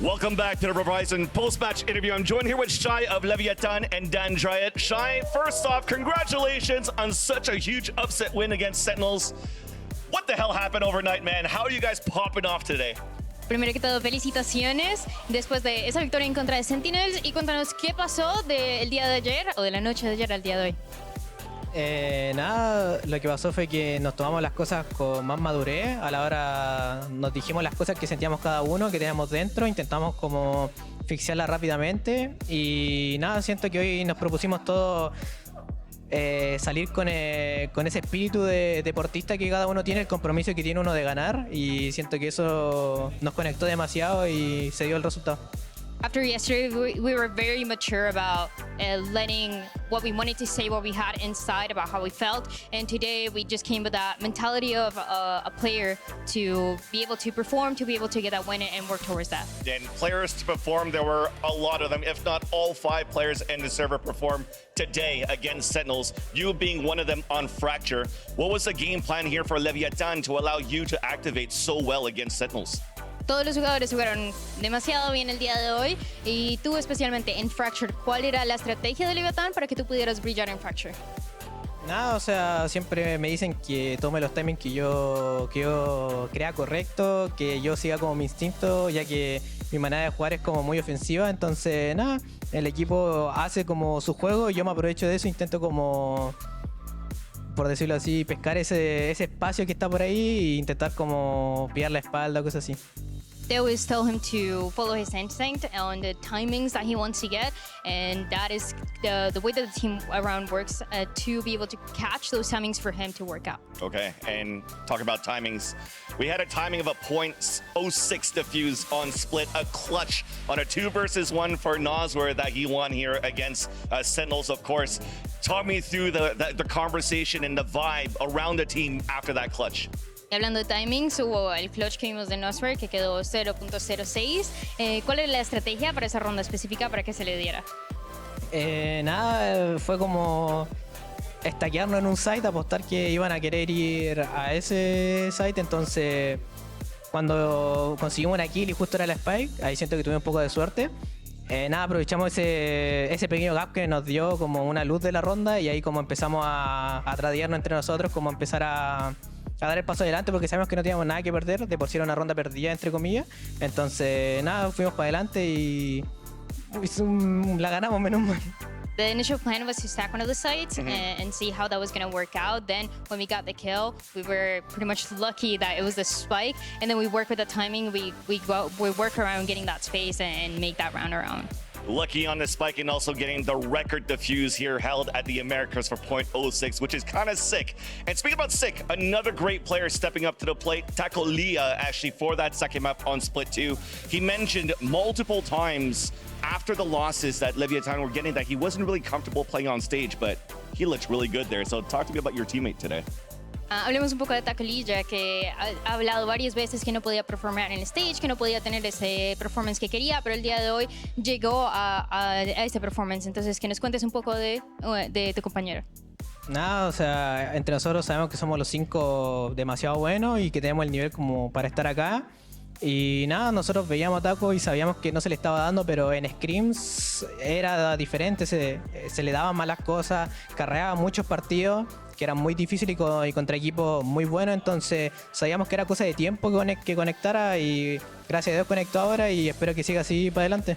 Welcome back to the Verizon post-match interview. I'm joined here with Shai of Leviatán and Dan Dryad. Shai, first off, congratulations on such a huge upset win against Sentinels. What the hell happened overnight, man? How are you guys popping off today? Primero que todo, felicitaciones después de esa victoria en contra de Sentinels y cuéntanos qué pasó del día de ayer o de la noche de ayer al día de hoy. Nada, lo que pasó fue que nos tomamos las cosas con más madurez. A la hora nos dijimos las cosas que sentíamos cada uno, que teníamos dentro, intentamos como fixearlas rápidamente y nada, siento que hoy nos propusimos todos salir con ese espíritu de deportista que cada uno tiene, el compromiso que tiene uno de ganar y siento que eso nos conectó demasiado y se dio el resultado. After yesterday, we were very mature about letting what we wanted to say, what we had inside, about how we felt. And today, we just came with that mentality of a player to be able to perform, to be able to get that win and work towards that. And players to perform, there were a lot of them, if not all 5 players in the server performed today against Sentinels, you being one of them on Fracture. What was the game plan here for Leviatán to allow you to activate so well against Sentinels? Todos los jugadores jugaron demasiado bien el día de hoy y tú especialmente en Fracture, ¿cuál era la estrategia de Leviatán para que tú pudieras brillar en Fracture? Nada, o sea, siempre me dicen que tome los timings que yo crea correcto, que yo siga como mi instinto, ya que mi manera de jugar es como muy ofensiva, entonces nada, el equipo hace como su juego y yo me aprovecho de eso, intento como, por decirlo así, pescar ese espacio que está por ahí e intentar como pillar la espalda o cosas así. They always tell him to follow his instinct on the timings that he wants to get, and that is the way that the team around works to be able to catch those timings for him to work out. Okay, and talk about timings. We had a timing of a .06 defuse on split, a clutch on a 2 versus 1 for Noswer that he won here against Sentinels, of course. Talk me through the conversation and the vibe around the team after that clutch. Y hablando de timings, hubo el clutch que vimos de Noswer que quedó 0.06. ¿Cuál era la estrategia para esa ronda específica para que se le diera? Nada, fue como estaquearnos en un site, apostar que iban a querer ir a ese site, entonces cuando conseguimos una kill y justo era la spike, ahí siento que tuve un poco de suerte. Nada, aprovechamos ese pequeño gap que nos dio como una luz de la ronda y ahí como empezamos a tradearnos entre nosotros, como empezar a dar el paso adelante porque sabemos que no teníamos nada que perder, de por sí era una ronda perdida entre comillas, entonces nada, fuimos para adelante y la ganamos menos mal. The initial plan was to stack one of the sites and see how that was going to work out. Then when we got the kill, we were pretty much lucky that it was the spike. And then we work with the timing. We work around getting that space and make that round our own. Lucky on the spike and also getting the record defuse here held at the Americas for .06, which is kind of sick. And speaking about sick, another great player stepping up to the plate, Taco Leah, actually, for that second map on Split 2. He mentioned multiple times after the losses that Leviatán were getting that he wasn't really comfortable playing on stage, but he looked really good there. So talk to me about your teammate today. Hablemos un poco de Tacolilla, que ha hablado varias veces que no podía performar en el stage, que no podía tener ese performance que quería, pero el día de hoy llegó a ese performance. Entonces, que nos cuentes un poco de tu compañero. Nada, o sea, entre nosotros sabemos que somos los 5 demasiado buenos y que tenemos el nivel como para estar acá. Y nada, nosotros veíamos a Taco y sabíamos que no se le estaba dando, pero en scrims era diferente, se le daban malas cosas, carreaba muchos partidos que eran muy difíciles y contra equipos muy buenos, entonces sabíamos que era cosa de tiempo que conectara y gracias a Dios conectó ahora y espero que siga así para adelante.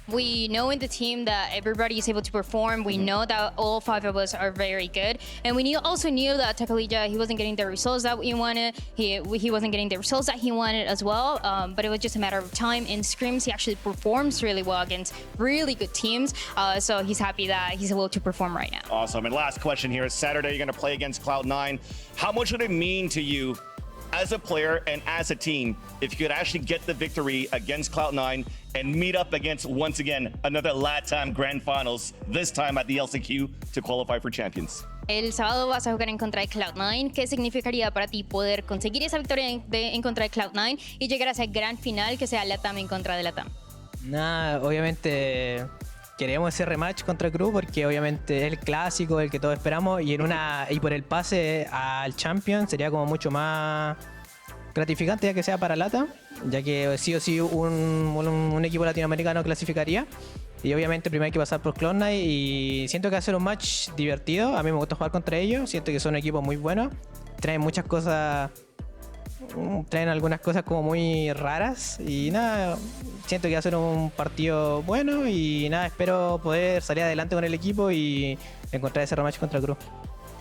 We know in the team that everybody is able to perform. We know that all 5 of us are very good. And we also knew that Takalija, he wasn't getting the results that we wanted. He wasn't getting the results that he wanted as well. But it was just a matter of time. In scrims, he actually performs really well against really good teams. So he's happy that he's able to perform right now. Awesome. And last question here. Saturday, you're going to play against Cloud9. How much would it mean to you as a player and as a team if you could actually get the victory against Cloud9 and meet up against, once again, another LATAM Grand Finals, this time at the LCQ, to qualify for champions? El sábado vas a jugar en contra de Cloud9. ¿Qué significaría para ti poder conseguir esa victoria en contra de Cloud9 y llegar a esa gran final que sea LATAM en contra de LATAM? Nada, obviamente queremos ese rematch contra Cruz porque obviamente es el clásico, el que todos esperamos y por el pase al Champions sería como mucho más gratificante ya que sea para LATA, ya que sí o sí un equipo latinoamericano clasificaría. Y obviamente primero hay que pasar por Cloud9 y siento que va a ser un match divertido. A mí me gusta jugar contra ellos, siento que son equipos muy buenos. Traen muchas cosas, traen algunas cosas como muy raras y nada, siento que va a ser un partido bueno y nada, espero poder salir adelante con el equipo y encontrar ese rematch contra Cruz.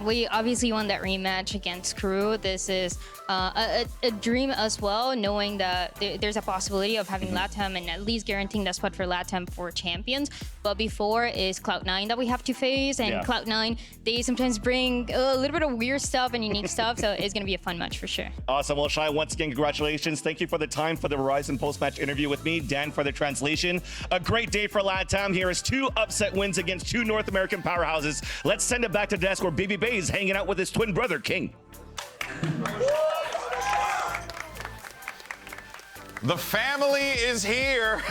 We obviously won that rematch against Crew. This is a dream as well, knowing that there's a possibility of having LATAM and at least guaranteeing that spot for LATAM for champions. But before is Cloud9 that we have to face, and Cloud9, they sometimes bring a little bit of weird stuff and unique stuff, so it's going to be a fun match for sure. Awesome. Well, Shai, once again, congratulations. Thank you for the time for the Verizon post-match interview with me. Dan for the translation. A great day for LATAM. Here is 2 upset wins against 2 North American powerhouses. Let's send it back to the desk where Baby Bay is hanging out with his twin brother, King. The family is here.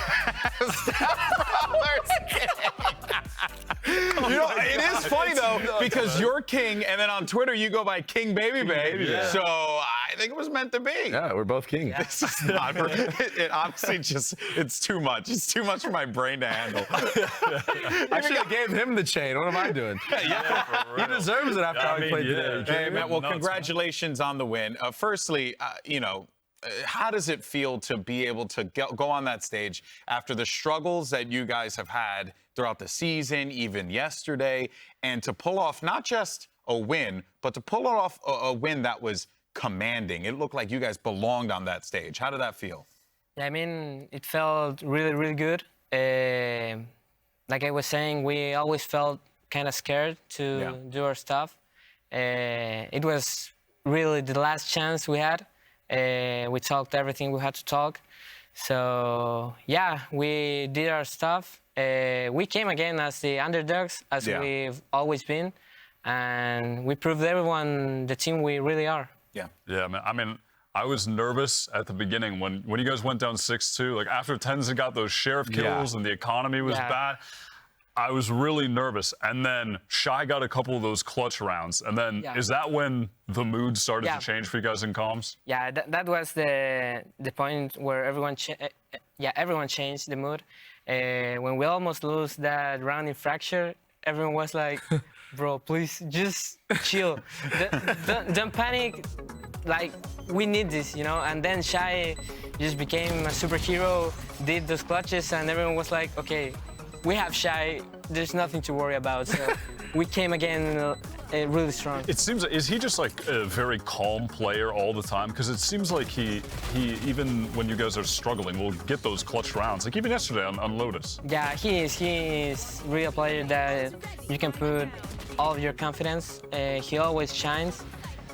You know, it is funny though, because you're King, and then on Twitter you go by King Baby Bay. So I think it was meant to be. Yeah, we're both King. This is not. It honestly it's too much. It's too much for my brain to handle. I should have gave him the chain. What am I doing? He deserves it after how he played today. Hey, man, well, congratulations on the win. Firstly, you know, how does it feel to be able to go on that stage after the struggles that you guys have had throughout the season, even yesterday, and to pull off not just a win, but to pull off a win that was commanding? It looked like you guys belonged on that stage. How did that feel? Yeah, I mean, it felt really, really good. Like I was saying, we always felt kind of scared to do our stuff. It was really the last chance we had. We talked everything we had to talk. So, yeah, we did our stuff. We came again as the underdogs, as we've always been. And we proved everyone the team we really are. Yeah, man. I mean, I was nervous at the beginning when you guys went down 6-2. Like, after Tenzin got those sheriff kills and the economy was bad, I was really nervous. And then Shai got a couple of those clutch rounds. And then is that when the mood started to change for you guys in comms? Yeah, that was the point where everyone changed the mood. When we almost lose that round in Fracture, everyone was like, bro, please just chill. Don't panic. Like, we need this, you know? And then Shai just became a superhero, did those clutches, and everyone was like, okay, we have Shai, there's nothing to worry about. So we came again really strong. It seems, is he just like a very calm player all the time? Because it seems like he even when you guys are struggling, will get those clutch rounds. Like even yesterday on Lotus. Yeah, he is really a player that you can put all of your confidence. He always shines.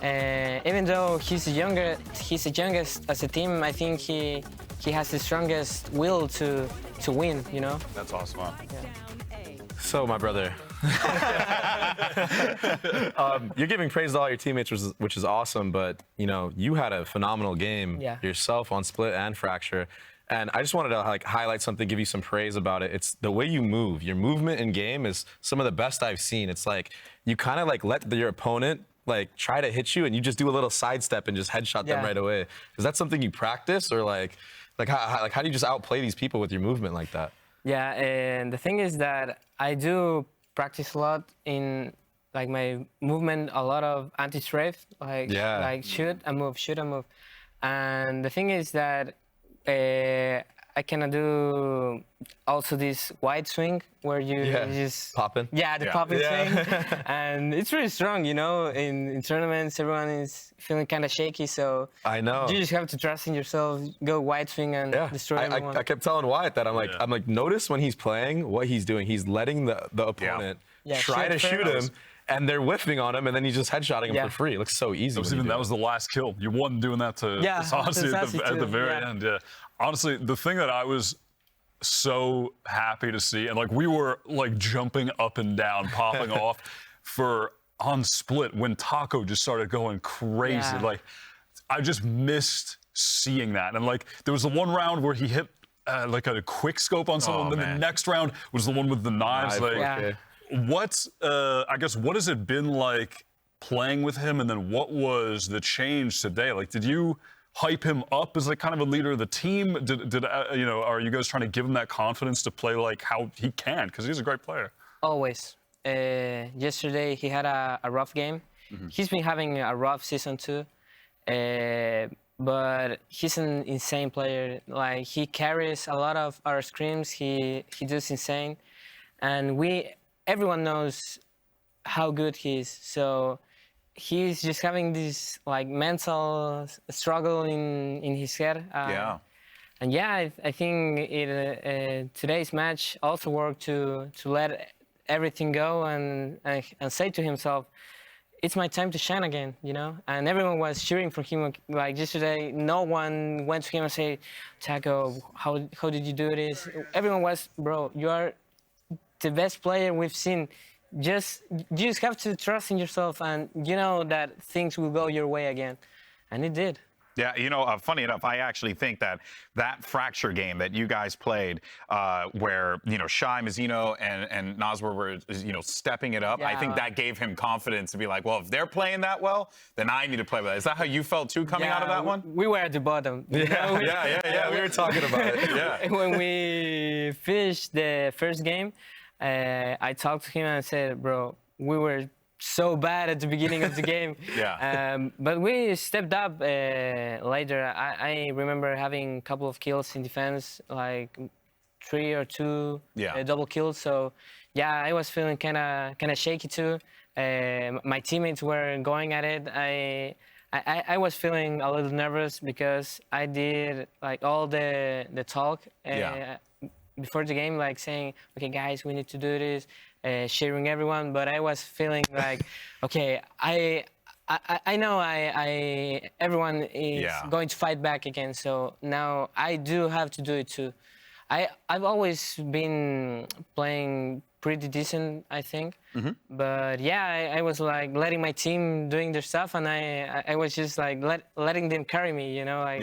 Even though he's the youngest as a team, I think he has the strongest will to win, you know? That's awesome. Huh? So, my brother, you're giving praise to all your teammates, which is awesome, but, you know, you had a phenomenal game yourself on Split and Fracture. And I just wanted to like highlight something, give you some praise about it. It's the way you move. Your movement in game is some of the best I've seen. It's like you kind of like let your opponent like try to hit you and you just do a little sidestep and just headshot them right away. Is that something you practice, or like how do you just outplay these people with your movement like that? Yeah, and the thing is that I do practice a lot in like my movement, a lot of anti-strafe, like shoot and move. And the thing is that I cannot do also this wide swing where you just popping. Yeah, the popping swing, and it's really strong. You know, in tournaments, everyone is feeling kind of shaky, so I know you just have to trust in yourself, go wide swing and destroy everyone. I kept telling Wyatt that I'm like, notice when he's playing what he's doing. He's letting the opponent try to shoot him. And they're whiffing on him, and then he's just headshotting him for free. It looks so easy. That was the last kill. You won doing that to Sassi at the very end. Yeah. Honestly, the thing that I was so happy to see, and like we were like jumping up and down, popping off for on Split when Taco just started going crazy. Like I just missed seeing that. And like there was the one round where he hit like a quick scope on someone, and then the next round was the one with the knives. What has it been like playing with him, and then what was the change today? Like, did you hype him up as like kind of a leader of the team? You know, are you guys trying to give him that confidence to play like how he can? Because he's a great player. Always. Yesterday he had a rough game. He's been having a rough season too. But he's an insane player. Like, he carries a lot of our scrims. He does insane, and everyone knows how good he is. So he's just having this like mental struggle in his head. And yeah, I think today's match also worked to let everything go and say to himself, it's my time to shine again, you know? And everyone was cheering for him. Like yesterday, no one went to him and said, Taco, how did you do this? Everyone was, bro, you are the best player we've seen. You just have to trust in yourself, and you know that things will go your way again. And it did. Yeah, you know, funny enough, I actually think that Fracture game that you guys played, where, you know, Shy, Mazzino, and Naswer were, you know, stepping it up, I think that gave him confidence to be like, well, if they're playing that well, then I need to play with that. Is that how you felt too coming out of that one? We were at the bottom. Yeah, we were talking about it. Yeah. When we finished the first game, I talked to him and I said, bro, we were so bad at the beginning of the game. But we stepped up later. I remember having a couple of kills in defense, like 3 or 2 double kills. So yeah, I was feeling kind of shaky too. My teammates were going at it. I was feeling a little nervous because I did like all the talk before the game, like saying, okay guys, we need to do this. Cheering everyone, but I was feeling like, okay, I know everyone is going to fight back again, so now I do have to do it too. I've always been playing pretty decent, I think, but yeah, I was like letting my team doing their stuff, and I was just like letting them carry me, you know, like.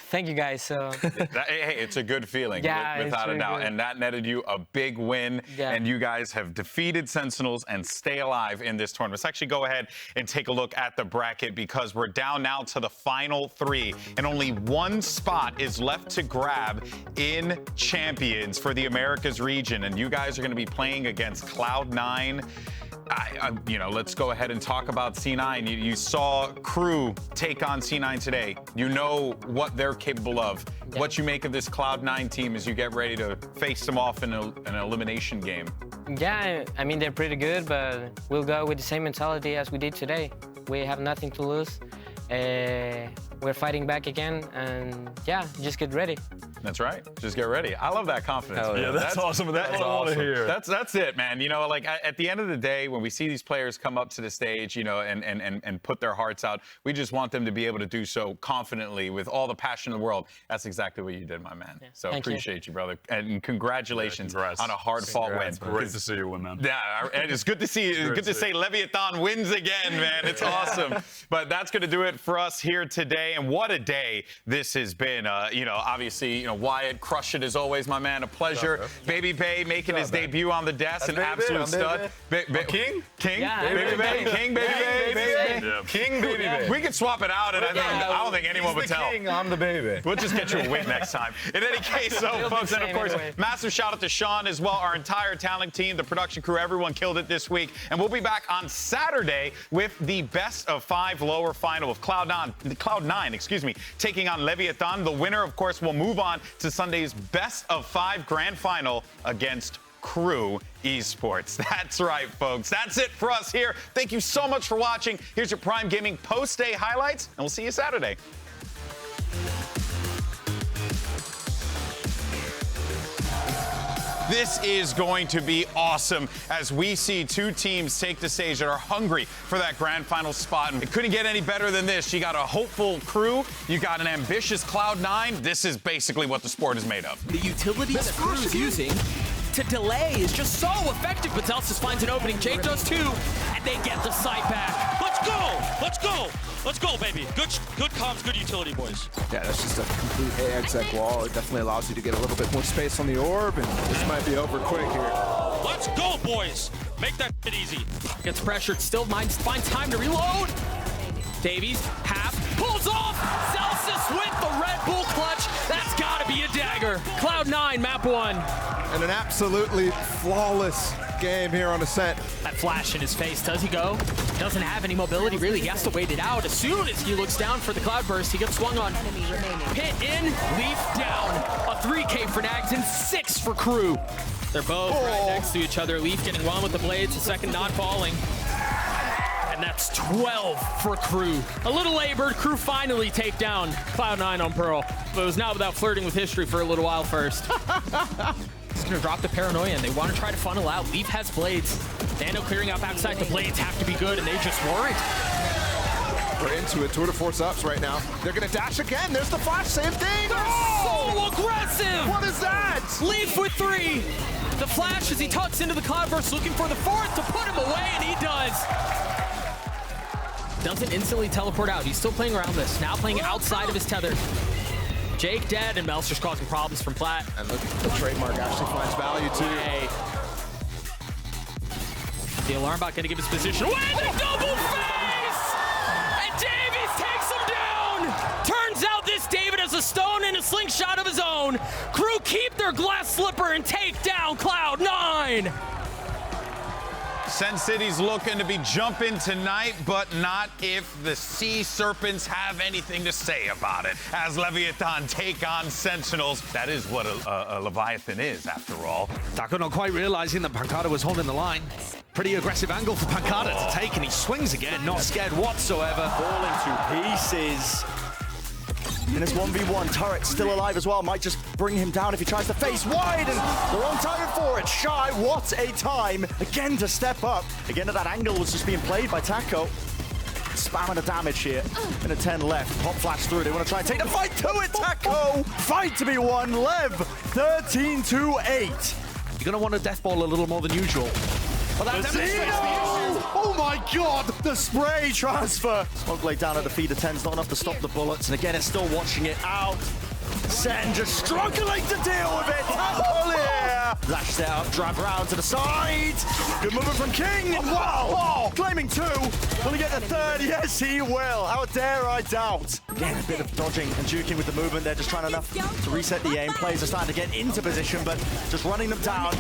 Thank you guys. So hey, it's a good feeling, without a doubt. And that netted you a big win. And you guys have defeated Sentinels and stay alive in this tournament. Let's actually go ahead and take a look at the bracket, because we're down now to the final 3, and only 1 spot is left to grab in Champions for the Americas region. And you guys are going to be playing against Cloud9. You know, let's go ahead and talk about C9. You saw Crew take on C9 today. You know what they're capable of. What you make of this Cloud9 team as you get ready to face them off in an elimination game? Yeah, I mean, they're pretty good, but we'll go with the same mentality as we did today. We have nothing to lose. We're fighting back again, and yeah, just get ready. That's right. Just get ready. I love that confidence. Yeah, that's awesome. That's what I want to hear. That's it, man. You know, like at the end of the day, when we see these players come up to the stage, you know, and put their hearts out, we just want them to be able to do so confidently with all the passion in the world. That's exactly what you did, my man. So appreciate you, brother, and congratulations on a hard-fought win. Great to see you win, man. Yeah, and it's good to see. It's good to say Leviatán wins again, man. It's awesome. But that's going to do it for us here today. And what a day this has been. You know, obviously, you know, Wyatt, crush it as always, my man. A pleasure. Baby Bay making his debut on the desk, an absolute stud. King? Yeah, Baby Bay? King, Baby Bay? Yeah. King, Baby Bay. We could swap it out, and I don't think anyone would tell. King, I'm the baby. We'll just get you a win next time. In any case, so, folks, and of course, massive shout out to Sean as well, our entire talent team, the production crew, everyone killed it this week. And we'll be back on Saturday with the best of 5 lower final of Cloud9, excuse me, taking on Leviatán. The winner, of course, will move on to Sunday's best of 5 grand final against Crew Esports. That's right, folks. That's it for us here. Thank you so much for watching. Here's your Prime Gaming post-day highlights, and we'll see you Saturday. This is going to be awesome as we see 2 teams take the stage that are hungry for that grand final spot. And it couldn't get any better than this. You got a hopeful Crew. You got an ambitious Cloud9. This is basically what the sport is made of. The utilities Crew's using to delay is just so effective, but Zelsis finds an opening. Jake does too, and they get the site back. Let's go! Let's go! Let's go, baby. Good comms, good utility, boys. Yeah, that's just a complete AXX wall. It definitely allows you to get a little bit more space on the orb, and this might be over quick here. Let's go, boys. Make that shit easy. Gets pressured, still finds time to reload. Davies, half, pulls off. Zelsis with the Red Bull clutch. That's gotta be a dagger. Cloud9, map 1. And an absolutely flawless game here on Ascent. That flash in his face, does he go? Doesn't have any mobility, really. He has to wait it out. As soon as he looks down for the Cloudburst, he gets swung on. Pit in, Leaf down. A 3K for Nags and 6 for Crew. They're both right next to each other. Leaf getting one with the blades, the second not falling. And that's 12 for Crew. A little labored, Crew finally take down Cloud9 on Pearl. But it was not without flirting with history for a little while first. He's gonna drop the paranoia and they want to try to funnel out. Leaf has blades. Nano clearing up outside. The blades have to be good and they just weren't. We're into it. Tour de force ups right now. They're gonna dash again. There's the flash. Same thing. So aggressive. What is that? Leaf with 3. The flash as he tucks into the Cloudburst, looking for the 4th to put him away, and he does. Doesn't instantly teleport out. He's still playing around this. Now playing outside of his tether. Jake dead, and Melster's causing problems from Plat. And look, the trademark actually finds value too. Hey. The alarm bot gonna give his position away. The double face! And Davies takes him down! Turns out this David has a stone and a slingshot of his own. Crew keep their glass slipper and take down Cloud9. Sen City's looking to be jumping tonight, but not if the Sea Serpents have anything to say about it. As Leviatán take on Sentinels, that is what a Leviathan is, after all. Taco not quite realizing that Pancada was holding the line. Pretty aggressive angle for Pancada to take, and he swings again, not scared whatsoever. Falling to pieces. In this 1v1, Turret still alive as well. Might just bring him down if he tries to face wide, and the wrong timing for it. Shy, what a time. Again to step up. Again, that angle was just being played by Taco. Spamming the damage here. And a 10 left. Pop flash through. They want to try and take the fight to it. Taco! Fight to be won. Lev, 13-8. You're going to want to death ball a little more than usual. Well, that demonstrates the issue. Oh my god, the spray transfer. Smoke blade down at the feeder 10's not enough to stop the bullets, and again, it's still watching it out. Sen just struggling to deal with it. Tackle here. Lash set up, drag round to the side. Good movement from King. Wow. Claiming 2. Will he get the 3rd? Yes, he will. How dare I doubt? Again, a bit of dodging and juking with the movement. They're just trying enough to reset the aim. Players are starting to get into position, but just running them down.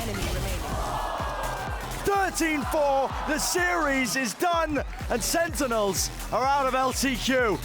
13-4, the series is done, and Sentinels are out of LCQ.